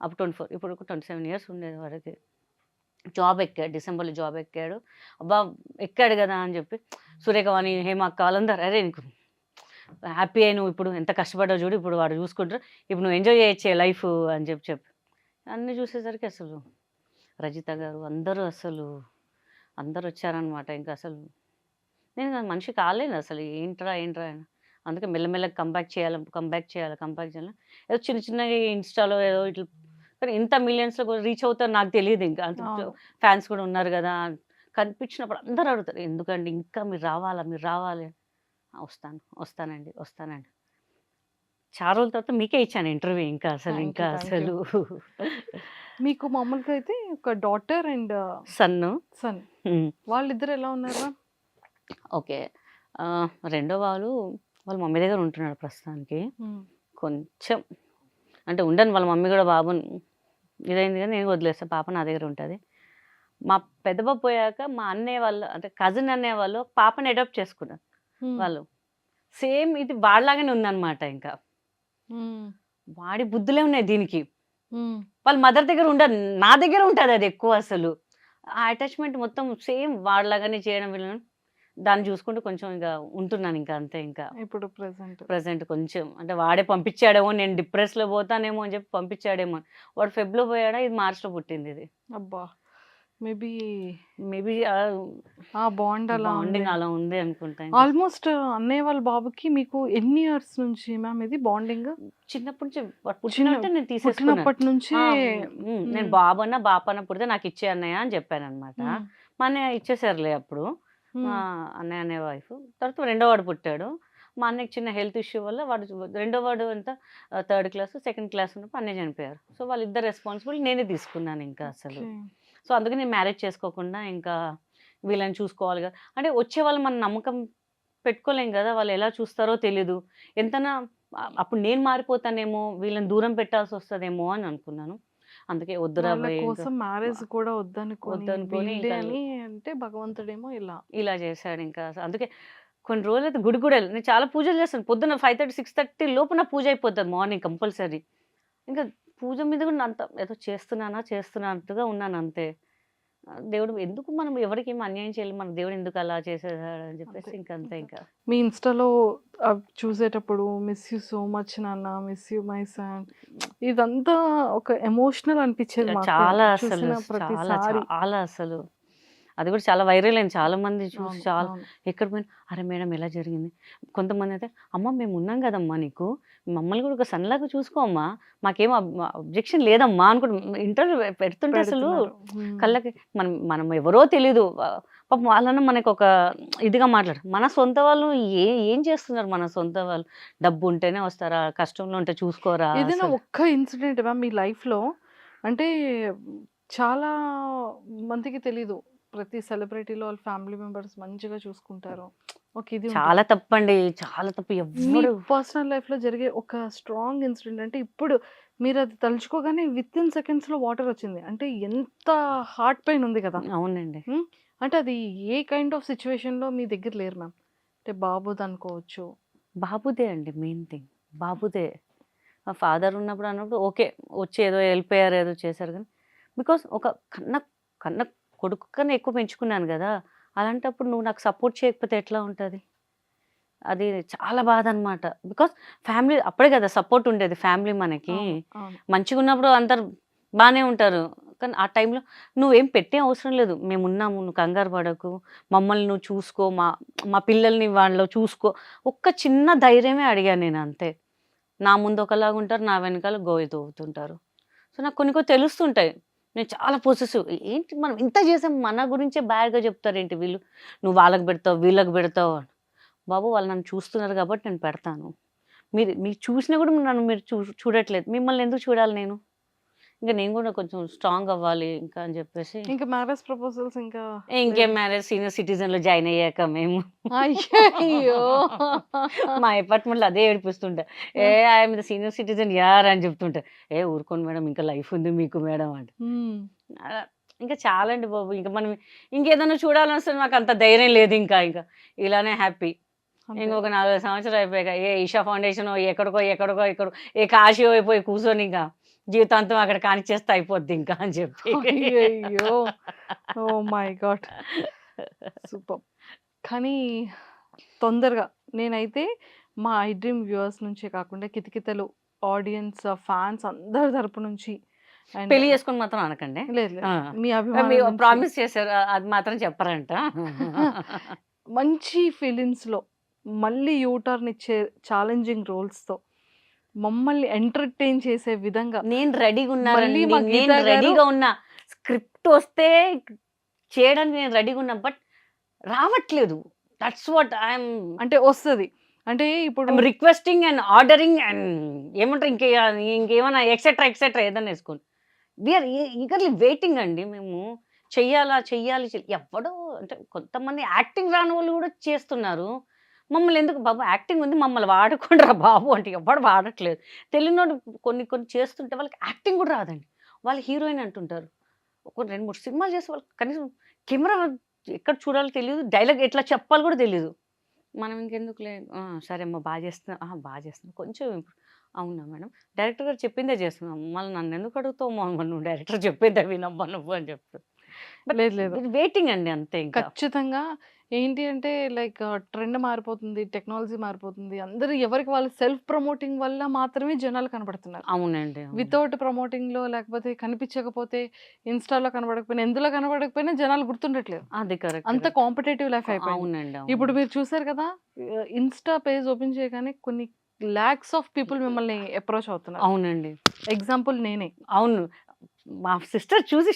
అప్పుడు 24 ఇప్పుడు 27 years ఉండేది వాడికి. జాబ్ ఎక్కాడు, డిసెంబర్లో జాబ్ ఎక్కాడు. అబ్బా ఎక్కాడు కదా అని చెప్పి సూర్యకవాణి హేమక్క వాళ్ళందరూ అరే నీకు హ్యాపీ అయి నువ్వు ఇప్పుడు ఎంత కష్టపడ్డావు చూడు, ఇప్పుడు వాడు చూసుకుంటారు, ఇప్పుడు నువ్వు ఎంజాయ్ చేయొచ్చే లైఫ్ అని చెప్పి అన్నీ చూసేసరికి అసలు రజిత గారు అందరూ వచ్చారనమాట. ఇంకా అసలు నేను మనిషి కాలేను అసలు. ఏంట్రా అని. అందుకే మెల్లమెల్లగా కంబ్యాక్ చేయాలి. ఏదో చిన్నగా ఇన్స్టాలో ఏదో ఇట్లా, కానీ ఇంత మిలియన్స్లో కూడా రీచ్ అవుతారు నాకు తెలియదు. ఇంకా అంత ఫ్యాన్స్ కూడా ఉన్నారు కదా, కనిపించినప్పుడు అందరూ అడుగుతారు ఎందుకండి ఇంకా మీరు రావాలి. వస్తానండి. చాలా రోజుల తర్వాత మీకే ఇచ్చాను ఇంటర్వ్యూ ఇంకా అసలు. Thank ఇంకా you, thank అసలు మీకు మామూలుగా అయితే ఒక డాటర్ అండ్ సన్ను. సన్, వాళ్ళిద్దరు ఎలా ఉన్నారు? ఓకే, రెండో వాళ్ళ మమ్మీ దగ్గర ఉంటున్నాడు ప్రస్తుతానికి. కొంచెం అంటే ఉండను, వాళ్ళ మమ్మీ కూడా బాబుని ఇదైంది కానీ నేను వదిలేస్తాను, పాప నా దగ్గర ఉంటుంది. మా పెద్ద బాబు పోయాక మా అన్నయ్య వాళ్ళు అంటే కజిన్ అన్నయ్య వాళ్ళు పాపని అడాప్ట్ చేసుకున్నారు. వాళ్ళు సేమ్ ఇది వాళ్ళలాగానే ఉందన్నమాట. ఇంకా వాడి బుద్ధులే ఉన్నాయి దీనికి. వాళ్ళ మదర్ దగ్గర ఉండదు, నా దగ్గర ఉంటుంది అది ఎక్కువ అసలు. ఆ అటాచ్మెంట్ మొత్తం సేమ్ వాళ్ళలాగానే చేయడం వీళ్ళని దాన్ని చూసుకుంటూ కొంచెం ఇంకా ఉంటున్నాను ఇంకా అంతే. ఇంకా ఇప్పుడు ప్రెసెంట్ కొంచెం అంటే వాడే పంపించాడేమో, నేను డిప్రెస్లో పోతానేమో అని చెప్పి పంపించాడేమో. వాడు ఫెబ్లో పోయాడా, ఇది మార్చ్లో పుట్టింది ఇది. అబ్బా, మేబీ ఆ బాండ్ అలా బాండింగ్ అలా ఉంది అనుకుంటా. ఆల్మోస్ట్ అన్నయ్య వాళ్ళ బాబుకి మీకు ఎన్ని ఇయర్స్ నుంచి మ్యామ్ ఇది బాండింగ్? చిన్నప్పటి నుంచి వాడు పుట్టినట్టే నేను తీసేసుకున్నాను. పుట్టినప్పటి నుంచి నేను బాపన్న పుడితే నాకు ఇచ్చే అన్నయ్య అని చెప్పాను అనమాట. మా అన్నయ్య ఇచ్చేసారులే అప్పుడు. అన్నయ్య వైఫ్ తర్వాత రెండో వాడు పుట్టాడు. మా అన్నకి చిన్న హెల్త్ ఇష్యూ వల్ల రెండో వాడు అంతా థర్డ్ క్లాస్ సెకండ్ క్లాస్ ఉన్నప్పుడు అన్నయ్య చనిపోయారు. సో వాళ్ళిద్దరు రెస్పాన్సిబుల్ నేనే తీసుకున్నాను ఇంకా అసలు. సో అందుకే నేను మ్యారేజ్ చేసుకోకుండా ఇంకా వీళ్ళని చూసుకోవాలి కదా, అంటే వచ్చే వాళ్ళు మన నమ్మకం పెట్టుకోలేం కదా, వాళ్ళు ఎలా చూస్తారో తెలీదు. ఎంతనా అప్పుడు నేను మారిపోతానేమో, వీళ్ళని దూరం పెట్టాల్సి వస్తుందేమో అని అనుకున్నాను. అందుకే వద్దురా వాళ్ళ భయ్ ఇంకా కోసం మ్యారేజ్ కూడా వద్దనుకొని వద్దనుకొని వీళ్ళే ఇంకా అని అంటే భగవంతుడేమో ఇలా చేశాడు ఇంకా. అందుకే కొన్ని రోజులు అయితే గుడి కూడా నేను చాలా పూజలు చేస్తాను. పొద్దున్న 5:30 6:30 లోపు నా పూజ అయిపోతుంది మార్నింగ్ కంపల్సరీ. ఇంకా పూజ మీద కూడా అంత ఏదో చేస్తున్నట్టుగా ఉన్నాను అంతే. దేవుడు ఎందుకు మనం ఎవరికి ఏమి అన్యాయం చేయాలి, మన దేవుడు ఎందుకు అలా చేసేసాడు అని చెప్పేసి అంతే. ఇంకా అంతే ఇంకా. మీ ఇన్స్టాలో చూసేటప్పుడు మిస్ యూ సో మచ్ నాన్న, మిస్ యూ మై సన్, ఇదంతా ఒక ఎమోషనల్ అనిపించేది మాకు చాలా అసలు చూసిన చాలా ప్రతిసారి. చాలా అసలు అది కూడా చాలా వైరల్ అయింది. చాలా మంది చూసి అవును, చాలా అవును. ఎక్కడ పోయినా అరే మేడం ఎలా జరిగింది. కొంతమంది అయితే అమ్మ మేము ఉన్నాం కదమ్మా నీకు, మమ్మల్ని కూడా ఒక సన్లాగా చూసుకో అమ్మా, మాకేం అబ్జెక్షన్ లేదమ్మా అనుకుంటు ఇంటర్వ్యూ పెడుతుంటే అసలు పెడుతున్నారు. కళ్ళకి మనం మనం ఎవరో తెలీదు. పాపం వాళ్ళన్న మనకు ఒక ఇదిగా మాట్లాడు. మన సొంత వాళ్ళు ఏం చేస్తున్నారు, మన సొంత వాళ్ళు డబ్బు ఉంటేనే వస్తారా, కష్టంలో ఉంటే చూసుకోరా ఏదైనా అసలు. ఒక్క ఇన్సిడెంట్ మ్యామ్ మీ లైఫ్లో, అంటే చాలా మందికి తెలీదు, ప్రతి సెలబ్రిటీలో వాళ్ళ ఫ్యామిలీ మెంబర్స్ మంచిగా చూసుకుంటారు. ఓకే, ఇది ఉంటుంది. చాలా తప్పండి, చాలా తప్పు. మీ ఎవ్వడు పర్సనల్ లైఫ్లో జరిగే ఒక స్ట్రాంగ్ ఇన్సిడెంట్ అంటే ఇప్పుడు మీరు అది తలుచుకోగానే విత్ ఇన్ సెకండ్స్లో వాటర్ వచ్చింది అంటే ఎంత హార్ట్ పెయిన్ ఉంది కదా. అవునండి. అంటే అది ఏ కైండ్ ఆఫ్ సిచ్యువేషన్లో మీ దగ్గర లేరు మ్యామ్, అంటే బాబుది అనుకోవచ్చు. బాబుదే అండి మెయిన్ థింగ్, బాబుదే. మా ఫాదర్ అన్నప్పుడు ఓకే, వచ్చి ఏదో వెళ్ళిపోయారు ఏదో చేశారు, కానీ బికాస్ ఒక కన్న కొడుకు కన్నా ఎక్కువ పెంచుకున్నాను కదా, అలాంటప్పుడు నువ్వు నాకు సపోర్ట్ చేయకపోతే ఎట్లా ఉంటుంది. అది చాలా బాధ అనమాట. బికాస్ ఫ్యామిలీ అప్పుడే కదా సపోర్ట్ ఉండేది, ఫ్యామిలీ మనకి అవును, అవును. మంచిగా ఉన్నప్పుడు అందరు బాగానే ఉంటారు, కానీ ఆ టైంలో నువ్వేం పెట్టే అవసరం లేదు, మేము ఉన్నాము, నువ్వు కంగారు పడకు, మమ్మల్ని నువ్వు చూసుకో, మా పిల్లల్ని వాళ్ళు చూసుకో, ఒక్క చిన్న ధైర్యమే అడిగాను నేను అంతే. నా ముందు ఒకలాగా ఉంటారు, నా వెనకాల గోయి తవ్వుతుంటారు. సో నాకు కొన్ని తెలుస్తుంటాయి. నేను చాలా పొసెసివ్, ఏంటి మనం ఇంత చేసాం మన గురించే బ్యాడ్గా చెప్తారేంటి వీళ్ళు, నువ్వు వాళ్ళకి పెడతావు వీళ్ళకి పెడతావు అని. బాబు వాళ్ళు నన్ను చూస్తున్నారు కాబట్టి నేను పెడతాను, మీరు చూసినా కూడా నన్ను మీరు చూడట్లేదు, మిమ్మల్ని ఎందుకు చూడాలి నేను, ఇంకా నేను కూడా కొంచెం స్ట్రాంగ్ అవ్వాలి ఇంకా అని చెప్పేసి. ఇంకా మ్యారేజ్ ప్రపోజల్స్ ఇంకా ఇంకేం మ్యారేజ్, సీనియర్ సిటిజన్లో జాయిన్ అయ్యాక మేము అయ్యో మా అపార్ట్మెంట్లో అదే ఏడిపిస్తుంటా, ఐఎమ్ ద సీనియర్ సిటిజన్ యార్ అని చెప్తుంటా. ఊరుకోండి మేడం ఇంకా లైఫ్ ఉంది మీకు మేడం అంటే. అలా ఇంకా చాలా అండి బాబు, ఇంకా మనం ఇంకేదైనా చూడాలని వస్తే నాకు అంత ధైర్యం లేదు, ఇంకా ఇలానే హ్యాపీ. ఇంకొక 4 సంవత్సరాలు అయిపోయాక ఈషా ఫౌండేషన్ ఎక్కడికో కాశీ అయిపోయి కూర్చొని ఇంకా జీవితాంతం అక్కడ కానిచ్చేస్తే అయిపోద్ది ఇంకా అని చెప్పి. అయ్యయ్యో, ఓ మై గాడ్, సూపర్. కానీ తొందరగా నేనైతే మా ఐ డ్రీమ్ వ్యూవర్స్ నుంచే కాకుండా కితకితలు ఆడియన్స్ ఫ్యాన్స్ అందరి తరపు నుంచి and పెళ్లి చేసుకుని మాత్రం అనకండి. లేదు లేదు, ఆ. మీ మీరు అభిమానం ప్రామిస్ చేశారు, అది మాత్రం చెప్పరంట. మంచి ఫీలింగ్స్లో మళ్ళీ యూటర్న్ ఇచ్చే ఛాలెంజింగ్ రోల్స్తో మమ్మల్ని ఎంటర్టైన్ చేసే విధంగా నేను రెడీగా మళ్ళీ ఉన్నానండి, మా నేను గీతా గారు- రెడీగా ఉన్నా, స్క్రిప్ట్ వస్తే చేయడానికి నేను రెడీగా ఉన్నా, బట్ రావట్లేదు. దట్స్ వాట్ ఐఎమ్ అంటే వస్తుంది, అంటే ఇప్పుడు రిక్వెస్టింగ్ అండ్ ఆర్డరింగ్ అండ్ ఏమంటారు ఇంకేమైనా ఎక్సెట్రా ఏదైనా వేసుకోండి. వీఆర్ ఈగర్లీ వెయిటింగ్ అండి మేము, చెయ్యాలి. ఎవడో అంటే కొంతమంది యాక్టింగ్ రాని వాళ్ళు కూడా చేస్తున్నారు, మమ్మల్ని ఎందుకు బాబు యాక్టింగ్ ఉంది మమ్మల్ని వాడుకుంటారా బాబు అంటే ఎవడు వాడట్లేదు. తెలియనోడు కొన్ని చేస్తుంటే వాళ్ళకి యాక్టింగ్ కూడా రాదండి, వాళ్ళు హీరోయిన్ అంటుంటారు. ఒక 2-3 సినిమాలు చేస్తే వాళ్ళకి కనీసం కెమెరా ఎక్కడ చూడాలో తెలియదు, డైలాగ్ ఎట్లా చెప్పాలి కూడా తెలియదు. మనం ఇంకెందుకు లేదు, సరే అమ్మ బాగా చేస్తున్నా కొంచెం అవునా మేడం, డైరెక్టర్ గారు చెప్పిందే చేస్తున్నాం, మళ్ళీ నన్ను ఎందుకు అడుగుతావు మరి నువ్వు డైరెక్టర్ చెప్పిందే వినమ్మా నువ్వు అని చెప్తాను. లేదు వెయిటింగ్ అండి అంతే. ఇంకా ఖచ్చితంగా ఏంటి అంటే లైక్ ట్రెండ్ మారిపోతుంది, టెక్నాలజీ మారిపోతుంది, అందరూ ఎవరికి వాళ్ళు సెల్ఫ్ ప్రమోటింగ్ వల్ల మాత్రమే జనాలు కనబడుతున్నారు. అవునండి. వితౌట్ ప్రమోటింగ్లో లేకపోతే కనిపించకపోతే ఇన్స్టాలో కనబడకపోయినా ఎందులో కనబడకపోయినా జనాలు గుర్తుండట్లేదు, అది కరెక్ట్. అంత కాంపిటేటివ్ లైఫ్ అయిపోయింది. అవునండి. ఇప్పుడు మీరు చూసారు కదా, ఇన్స్టా పేజ్ ఓపెన్ చేయగానే కొన్ని లాక్స్ ఆఫ్ పీపుల్ మిమ్మల్ని అప్రోచ్ అవుతున్నారు. అవునండి. ఎగ్జాంపుల్ నేనే. అవును, మా సిస్టర్ చూసి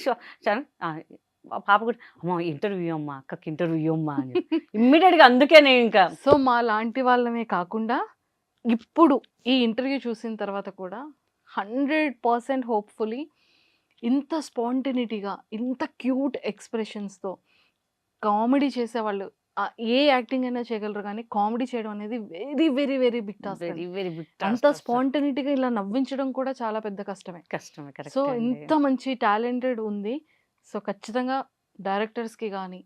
పాప కూడా అమ్మ ఇంటర్వ్యూ అమ్మా అక్కకి ఇంటర్వ్యూ అమ్మా అని ఇమ్మీడియట్గా అందుకే నేను ఇంకా సో మా లాంటి వాళ్ళమే కాకుండా ఇప్పుడు ఈ ఇంటర్వ్యూ చూసిన తర్వాత కూడా 100% హోప్ఫుల్లీ ఇంత స్పాంటినిటీగా ఇంత క్యూట్ ఎక్స్ప్రెషన్స్తో కామెడీ చేసేవాళ్ళు ఏ యాక్టింగ్ అయినా చేయగలరు కానీ కామెడీ చేయడం అనేది very very very big task. Very very big అంత స్పాంటినిటీగా ఇలా నవ్వించడం కూడా చాలా పెద్ద కష్టమే. కష్టమే. కరెక్ట్. సో ఇంత మంచి టాలెంటెడ్ ఉంది. సో ఖచ్చితంగా డైరెక్టర్స్కి కానీ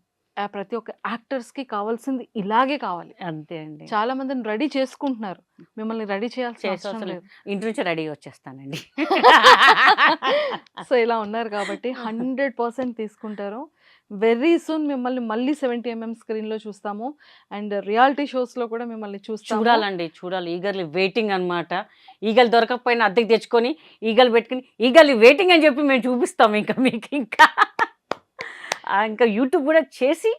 ప్రతి ఒక్క యాక్టర్స్కి కావాల్సింది ఇలాగే కావాలి. అంతే అండి. చాలా మందిని రెడీ చేసుకుంటున్నారు, మిమ్మల్ని రెడీ చేయాల్సిన అవసరం చేసవసరం లేదు. ఇంటి నుంచి రెడీ వచ్చేస్తానండి. సో ఇలా ఉన్నారు కాబట్టి 100% తీసుకుంటారు. వెరీ సూన్ మిమ్మల్ని మళ్ళీ 70mm స్క్రీన్లో చూస్తాము అండ్ రియాలిటీ షోస్లో కూడా మిమ్మల్ని చూస్తాము. చూడాలండి, చూడాలి. ఈగర్లీ వెయిటింగ్ అనమాట. ఈగలు దొరకకపోయినా అద్దెకి తెచ్చుకొని ఈగలు పెట్టుకుని ఈగర్లీ వెయిటింగ్ అని చెప్పి మేము చూపిస్తాం ఇంకా మీకు. ఇంకా యూట్యూబ్ కూడా చేసి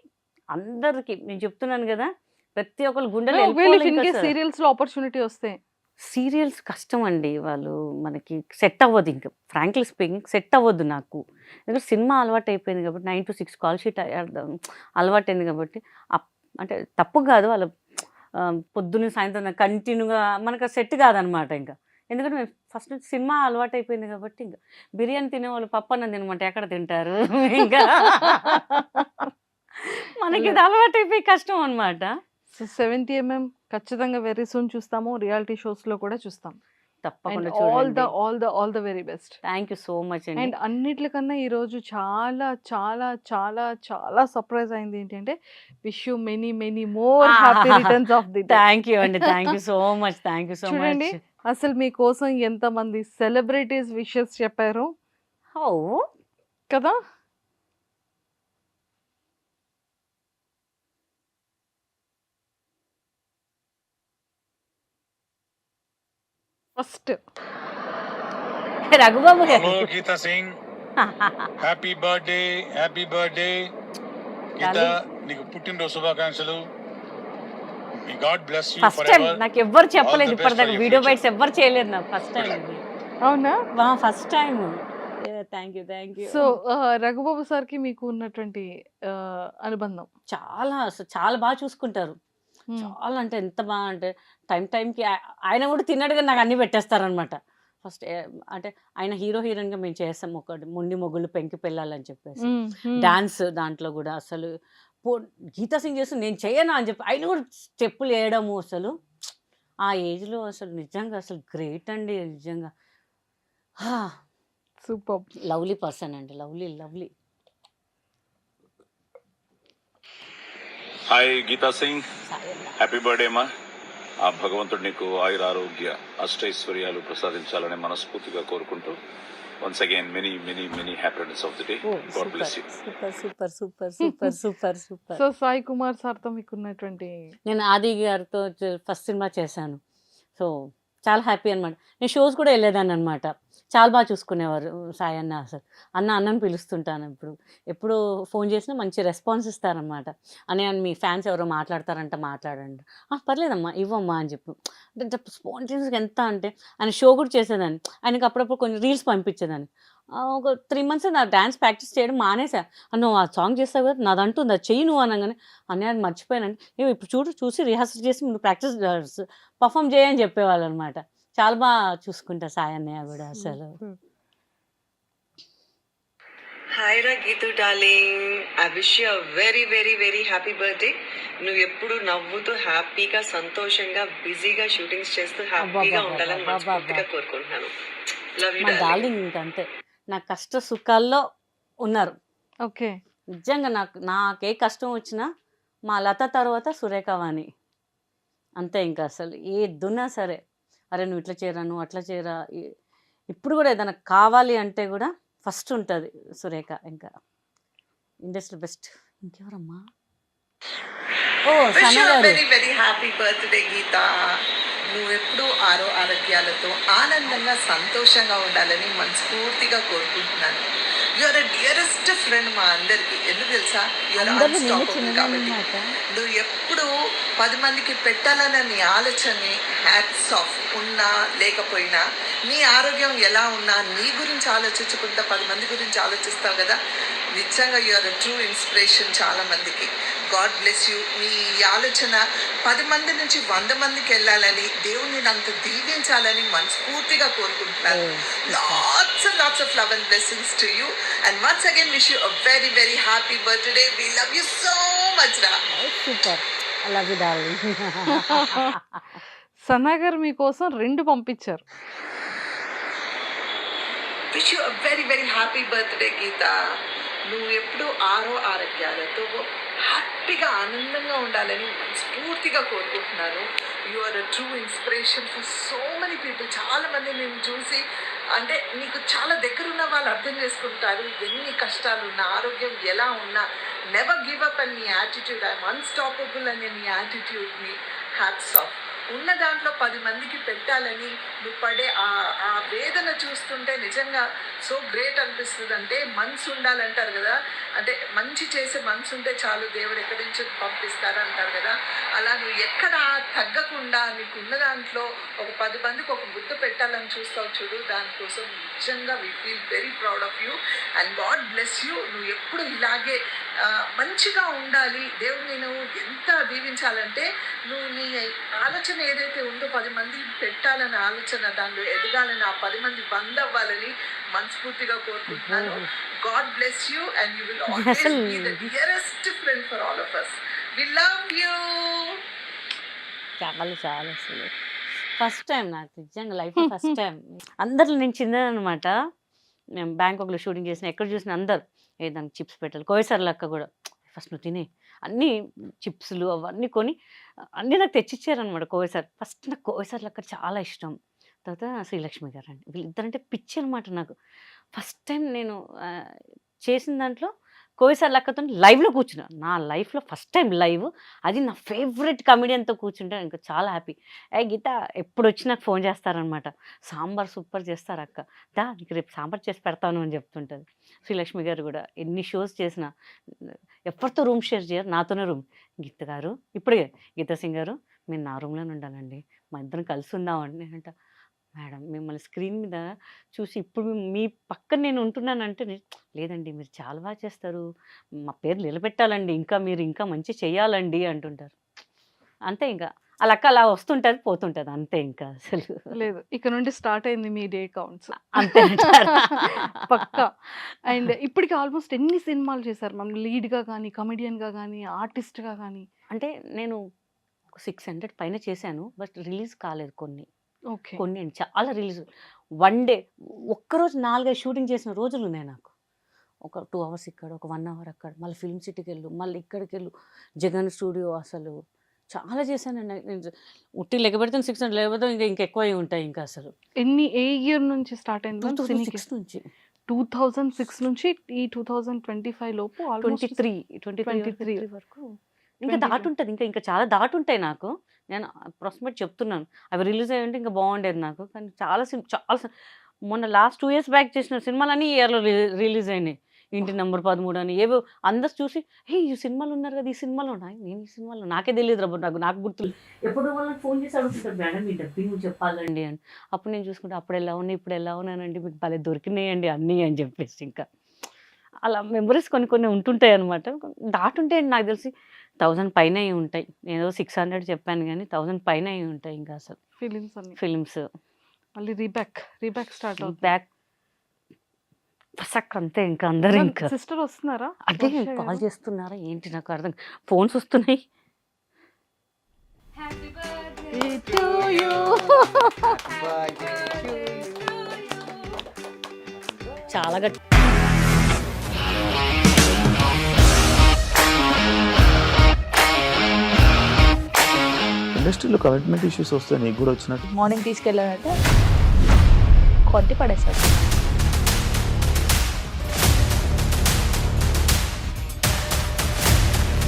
అందరికి నేను చెప్తున్నాను కదా, ప్రతి ఒక్కరు గుండెలు సీరియల్స్లో ఆపర్చునిటీ వస్తే సీరియల్స్ కష్టం అండి. వాళ్ళు మనకి సెట్ అవ్వదు, ఇంకా ఫ్రాంక్లీ స్పీకింగ్ సెట్ అవ్వద్దు నాకు. ఎందుకంటే సినిమా అలవాటు అయిపోయింది కాబట్టి 9 to 6 కాల్ షీట్ అలవాటు అయింది కాబట్టి అంటే తప్పు కాదు, వాళ్ళ పొద్దున్న సాయంత్రం కంటిన్యూగా మనకు సెట్ కాదనమాట. ఇంకా ఎందుకంటే మేము ఫస్ట్ నుంచి సినిమా అలవాటు అయిపోయింది కాబట్టి ఇంకా బిర్యానీ తినేవాళ్ళు పప్పు అన్నం తినమంటే ఎక్కడ తింటారు, ఇంకా మనకి ఇది అలవాటు అయిపోయి కష్టం అనమాట. సో 70mm ఖచ్చితంగా వెరీ సూన్ చూస్తాము, రియాలిటీ షోస్లో కూడా చూస్తాం. తప్పకుండా all the very best. Thank you so much అండి. అండ్ అన్నిట్లకన్నా ఈరోజు చాలా చాలా చాలా చాలా సర్ప్రైజ్ అయింది ఏంటంటే wish you many many more happy returns of the day. Thank you అండి, థ్యాంక్ యూ సో మచ్, థ్యాంక్ యూ సో చూడండి మచ్. అసలు మీకోసం ఎంతమంది సెలబ్రిటీస్ విషెస్ చెప్పారు ఓ కదా. First Raghubabu garu. Hello Geetha Singh, happy birthday, happy birthday Geetha, నీకు పుట్టినరోజు శుభాకాంక్షలు. God bless you first time forever. నాకు ఎవ్వరు చెప్పలేదు All the best ఇప్పటిదాకా, for your video future. Bytes ఎవ్వరు చేయలేదు నాకు, ఫస్ట్ టైం ఇది. అవునా? First time. Thank you, thank you. So Raghubabu సార్కి మీకు ఉన్నటువంటి అనుబంధం చాలా అసలు చాలా బాగా చూసుకుంటారు. చాలా అంటే ఎంత బాగా అంటే టైంకి ఆయన కూడా తిన్నాడు కానీ నాకు అన్ని పెట్టేస్తారనమాట. ఫస్ట్ అంటే ఆయన హీరోయిన్గా మేము చేస్తాం ఒకటి మొండి మొగుళ్ళు పెంకి పెళ్ళాలని చెప్పేసి డాన్స్, దాంట్లో కూడా అసలు గీతా సింగ్ చేసి నేను చేయను అని చెప్పి ఆయన కూడా స్టెప్పులు వేయడము అసలు ఆ ఏజ్లో అసలు నిజంగా అసలు గ్రేట్ అండి నిజంగా. సూపర్ లవ్లీ పర్సన్ అండి, lovely lovely. Hi Geetha Singh, happy birthday అమ్మా. ఆ భగవంతుడు నీకు ఆయుర ఆరోగ్య అష్టైశ్వర్యాలు ప్రసాదించాలని మనస్ఫూర్తిగా కోరుకుంటూ once again many many many happy returns of the day. God bless you. Super super super super super super. So Sai Kumar సార్తో మీకు ఉన్నటువంటి నేను ఆది గారితో ఫస్ట్ సినిమా చేశాను. సో చాలా హ్యాపీ అనమాట. నేను షోస్ కూడా వెళ్ళేదాన్ని అనమాట. చాలా బాగా చూసుకునేవారు సాయి అన్న. అసలు అన్నని పిలుస్తుంటాను. ఎప్పుడు ఫోన్ చేసినా మంచి రెస్పాన్స్ ఇస్తారనమాట. అని మీ ఫ్యాన్స్ ఎవరో మాట్లాడతారంట, మాట్లాడండి. పర్లేదమ్మా ఇవ్వమ్మా అని చెప్పు. అంటే స్పాంటేనియస్గా ఎంత అంటే ఆయన షో కూడా చేసేదాన్ని. ఆయనకి అప్పుడప్పుడు కొన్ని రీల్స్ పంపించేదాన్ని. ఒక 3 months నా డ్యాన్స్ ప్రాక్టీస్ చేయడం మానేసా. నువ్వు ఆ సాంగ్ చేస్తావు కదా నాదంటుంది, అది చెయ్యి నువ్వు అనగానే అన్నీ అది మర్చిపోయానండి. ఇప్పుడు చూసి రిహార్సల్ చేసి నువ్వు ప్రాక్టీస్ పర్ఫామ్ చేయని చెప్పేవాళ్ళు అనమాట. చాలా బాగా చూసుకుంటా సాయి అన్నయ్య కూడా అసలు. హాయ్ రా Geethu darling, I wish you very very very happy birthday. నువ్వు ఎప్పుడు నవ్వుతూ హ్యాపీగా సంతోషంగా బిజీగా షూటింగ్స్ చేస్తూ హ్యాపీగా ఉండాలని మనస్ఫూర్తిగా కోరుకుంటున్నాను. లవ్ యూ మా డార్లింగ్ ఇంకా అంతే, నా కష్ట సుఖాల్లో ఉన్నారు. ఓకే నిజంగా నాకే కష్టం వచ్చినా మా లత తర్వాత సురేఖవాణి అంతే. ఇంకా అసలు ఏదున్నా సరే అరే నువ్వు ఇట్లా చేయరా, నువ్వు అట్లా చేయరా. ఇప్పుడు కూడా ఏదైనా కావాలి అంటే కూడా ఫస్ట్ ఉంటుంది సురేఖ. ఇంకా ఇండస్ట్రీ బెస్ట్. ఇంకెవరమ్మా? Wish you very very happy birthday Geeta. నువ్వు ఎప్పుడూ ఆరోగ్యాలతో ఆనందంగా సంతోషంగా ఉండాలని మనస్ఫూర్తిగా కోరుకుంటున్నాను. యూఆర్ డియరెస్ట్ ఫ్రెండ్ మా అందరికి. ఎందుకు తెలుసా? యూఆర్ అన్స్టాపబుల్ కాబట్టి నువ్వు ఎప్పుడు 10 మందికి పెట్టాలన్న నీ ఆలోచనని హ్యాట్స్ ఆఫ్. ఉన్నా లేకపోయినా నీ ఆరోగ్యం ఎలా ఉన్నా నీ గురించి ఆలోచించకుండా 10 మంది గురించి ఆలోచిస్తావు కదా, నిజంగా యు ఆర్ ట్రూ ఇన్స్పిరేషన్ చాలా మందికి. God bless you. మీ ఆలోచన 10 మంది నుంచి 100 మందికి వెళ్ళాలని, దేవుని అంత దీవించాలని మనస్ఫూర్తిగా కోరుకుంటున్నాను. Lots of love and blessings to you, and once again wish you a very very happy birthday. We love you so much ra. Super, I love you darling. Sana గారు మీకోసం 2 పంపించారు. Wish you a very very happy birthday Geeta. నువ్వు ఎప్పుడు ఆరోగ్యాలతో హ్యాపీగా ఆనందంగా ఉండాలని మనస్ఫూర్తిగా కోరుకుంటున్నాను. You are a true inspiration for so many people. చాలా మంది నేను చూసి, అంటే నీకు చాలా దగ్గర ఉన్న వాళ్ళు అర్థం చేసుకుంటారు ఎన్ని కష్టాలు ఉన్నా, ఆరోగ్యం ఎలా ఉన్నా. నెవర్ గివ్ అప్ అని నీ యాటిట్యూడ్, ఐఎమ్ అన్స్టాపబుల్ అనే నీ యాటిట్యూడ్ని హ్యాట్స్ ఆఫ్. ఉన్న దాంట్లో 10 మందికి పెట్టాలని నువ్వు పడే ఆ వేదన చూస్తుంటే నిజంగా సో గ్రేట్ అనిపిస్తుంది. అంటే మనసు ఉండాలంటారు కదా, అంటే మంచి చేసే మనసు ఉంటే చాలు, దేవుడు ఎక్కడి నుంచి పంపిస్తారు అంటారు కదా. అలా నువ్వు ఎక్కడ తగ్గకుండా నీకు ఉన్న దాంట్లో ఒక 10 మందికి ఒక ముద్ద పెట్టాలని చూస్తావు చూడు, దానికోసం నిజంగా we feel very proud of you and God bless you. నువ్వు ఎప్పుడు ఇలాగే మంచిగా ఉండాలి. దేవుడు నేను ఎంత దీవించాలంటే, నువ్వు నీ ఆలోచన ఏదైతే ఉందో 10 మంది పెట్టాలని ఆలోచన, దానిలో ఎదగాలని, ఆ 10 మంది బంద్ అవ్వాలని మనస్ఫూర్తిగా కోరుకుంటున్నాను. God bless you and you will always be the dearest friend for all of us. We love you. చాలా అసలు ఫస్ట్ టైం నాకు నిజంగా లైఫ్ ఫస్ట్ టైం. అందరిలో నేను చిన్నదనమాట. మేము బ్యాంకాక్లో షూటింగ్ చేసిన, ఎక్కడ చూసిన అందరు దానికి చిప్స్ పెట్టాలి. కోయసార్ లక్క కూడా ఫస్ట్ నువ్వు తినే అన్నీ చిప్స్లు అవన్నీ కొని అన్నీ నాకు తెచ్చిచ్చారనమాట కోయసార్. ఫస్ట్ నాకు కోయసార్ లక్క చాలా ఇష్టం. తర్వాత శ్రీలక్ష్మి గారు అండి, వీళ్ళిద్దరంటే పిచ్చి అనమాట నాకు. ఫస్ట్ టైం నేను చేసిన దాంట్లో కోయసార్ లక్కతో లైవ్లో కూర్చున్నా. నా లైఫ్లో ఫస్ట్ టైం లైవ్, అది నా ఫేవరెట్ కమెడియన్తో కూర్చుంటే ఇంకా చాలా హ్యాపీ. గీత ఎప్పుడు వచ్చి నాకు ఫోన్ చేస్తారనమాట, సాంబార్ సూపర్ చేస్తారు అక్క, దా నీకు రేపు సాంబార్ చేసి పెడతాను అని చెప్తుంటుంది. శ్రీలక్ష్మి గారు కూడా ఎన్ని షోస్ చేసినా ఎవరితో రూమ్ షేర్ చేయరు, నాతోనే రూమ్. గీత గారు ఇప్పుడే గీతా సింగ్ గారు మీరు నా రూమ్లోనే ఉండాలండి, మా ఇద్దరం కలిసి ఉందామండి. నేనంట మేడం మిమ్మల్ని స్క్రీన్ మీద చూసి ఇప్పుడు మీ పక్కన నేను ఉంటున్నానంటే, లేదండి మీరు చాలా బాగా చేస్తారు, మా పేరు నిలబెట్టాలండి, ఇంకా మీరు ఇంకా మంచి చేయాలండి అంటుంటారు. అంతే ఇంకా అలా అలా వస్తుంటుంది పోతుంటుంది అంతే. ఇంకా అసలు లేదు, ఇక నుండి స్టార్ట్ అయింది మీ డే కౌంట్స్ అంతే అంటారా? పక్కా. అండ్ ఇప్పటికి ఆల్మోస్ట్ ఎన్ని సినిమాలు చేశారు మ్యామ్, లీడ్గా కానీ, కమెడియన్గా కానీ, ఆర్టిస్ట్గా కానీ? అంటే నేను 600 పైన చేశాను, బట్ రిలీజ్ కాలేదు కొన్ని. ఓకే. కొన్ని చాలా రిలీజ్. 1 డే ఒక్కరోజు 4-5 షూటింగ్ చేసిన రోజులు ఉన్నాయి నాకు. ఒక 2 అవర్స్ ఇక్కడ, ఒక 1 అవర్ అక్కడ, మళ్ళీ ఫిల్మ్ సిటీకి వెళ్ళు, మళ్ళీ ఇక్కడికి వెళ్ళు, జగన్ స్టూడియో, అసలు చాలా చేశానండి. నేను ఉట్టి లెక్కబెడితే 600, లేకపోతే ఇంకా ఎక్కువ ఉంటాయి ఇంకా. అసలు ఏ ఇయర్ నుంచి స్టార్ట్ అయింది? 2006 నుంచి. 2006 నుంచి ఈ 2025 లోపు ఆల్మోస్ట్ 23 వరకు ఇంకా దాటుంటుంది. ఇంకా చాలా దాటుంటాయి నాకు. నేను అప్రాక్సిమేట్ చెప్తున్నాను, అవి రిలీజ్ అయ్యి ఉంటే ఇంకా బాగుండేది నాకు. కానీ చాలా మొన్న లాస్ట్ 2 years బ్యాక్ చేసిన సినిమాలన్నీ ఈ ఇయర్లో రిలీజ్ అయినాయి. ఇంటి నెంబర్ 13 అని ఏవో అందరు చూసి, హే ఈ సినిమాలు ఉన్నారు కదా, ఈ సినిమాలో నేను ఈ సినిమాలో నాకే తెలియదు రా, నాకు గుర్తులు. ఎప్పుడు వాళ్ళకి ఫోన్ చేసి అడుగుతుంటారు, మేడం మీ డబ్బింగ్ చెప్పాలండి అని. అప్పుడు నేను చూసుకుంటే అప్పుడు ఎలా ఉన్నాయి, ఇప్పుడు ఎలా ఉన్నానండి, మీకు భలే దొరికినాయండి అన్నీ అని చెప్పేసి. ఇంకా అలా మెమరీస్ కొన్ని ఉంటుంటాయి అనమాట. దాటుంటే నాకు తెలిసి 1000 పైన ఉంటాయి. నేను 600 చెప్పాను కానీ 1000 పైన ఉంటాయి ఇంకా. అసలు ఫిలిమ్స్ మళ్ళీ రీబ్యాక్ స్టార్ట్ అవుతుంది. బ్యాక్ ఫసక్ అంతే. ఇంకా అందరూ ఇంకా సిస్టర్ వస్తున్నారా? అదే కాల్ చేస్తున్నారా ఏంటి నాకు అర్థం, ఫోన్స్ వస్తున్నాయి. చాలా గట్టి. ఇండస్ట్రీలో కమిట్మెంట్ ఇష్యూస్ వస్తే నీకు కూడా వచ్చినట్టు? మార్నింగ్ తీసుకెళ్ళానంటే కొట్టి పడేసాడు.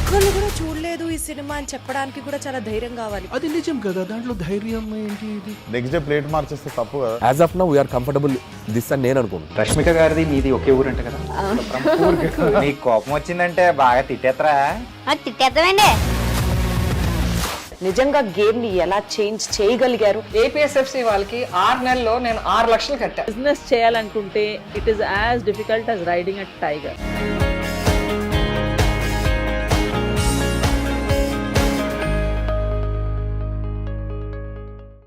ఒక్కళ్ళు కూడా చూడలేదు ఈ సినిమా అని చెప్పడానికి కూడా చాలా ధైర్యం కావాలి. అది నిజం కదా, దాంట్లో ధైర్యం ఏంటి? నెక్స్ట్ డే ప్లేట్ మార్చేస్తే తప్పు కదా. As of now we are comfortable this అని నేను అనుకుంటున్నాను. రష్మిక గారిది మీది ఒకే ఊరు అంట కదా? నీకు కోపం వచ్చిందంటే బాగా తిట్టేత్తరా? తిట్టేద్దామండి. నిజంగా గేమ్ ని ఎలా చేంజ్ చేయగలిగారు? ఏపీఎస్ఎఫ్సి వాళ్ళకి 6 నెలల్లో నేను 6 లక్షలు కట్టా. బిజినెస్ చేయాలనుకుంటే it is as difficult as riding a tiger.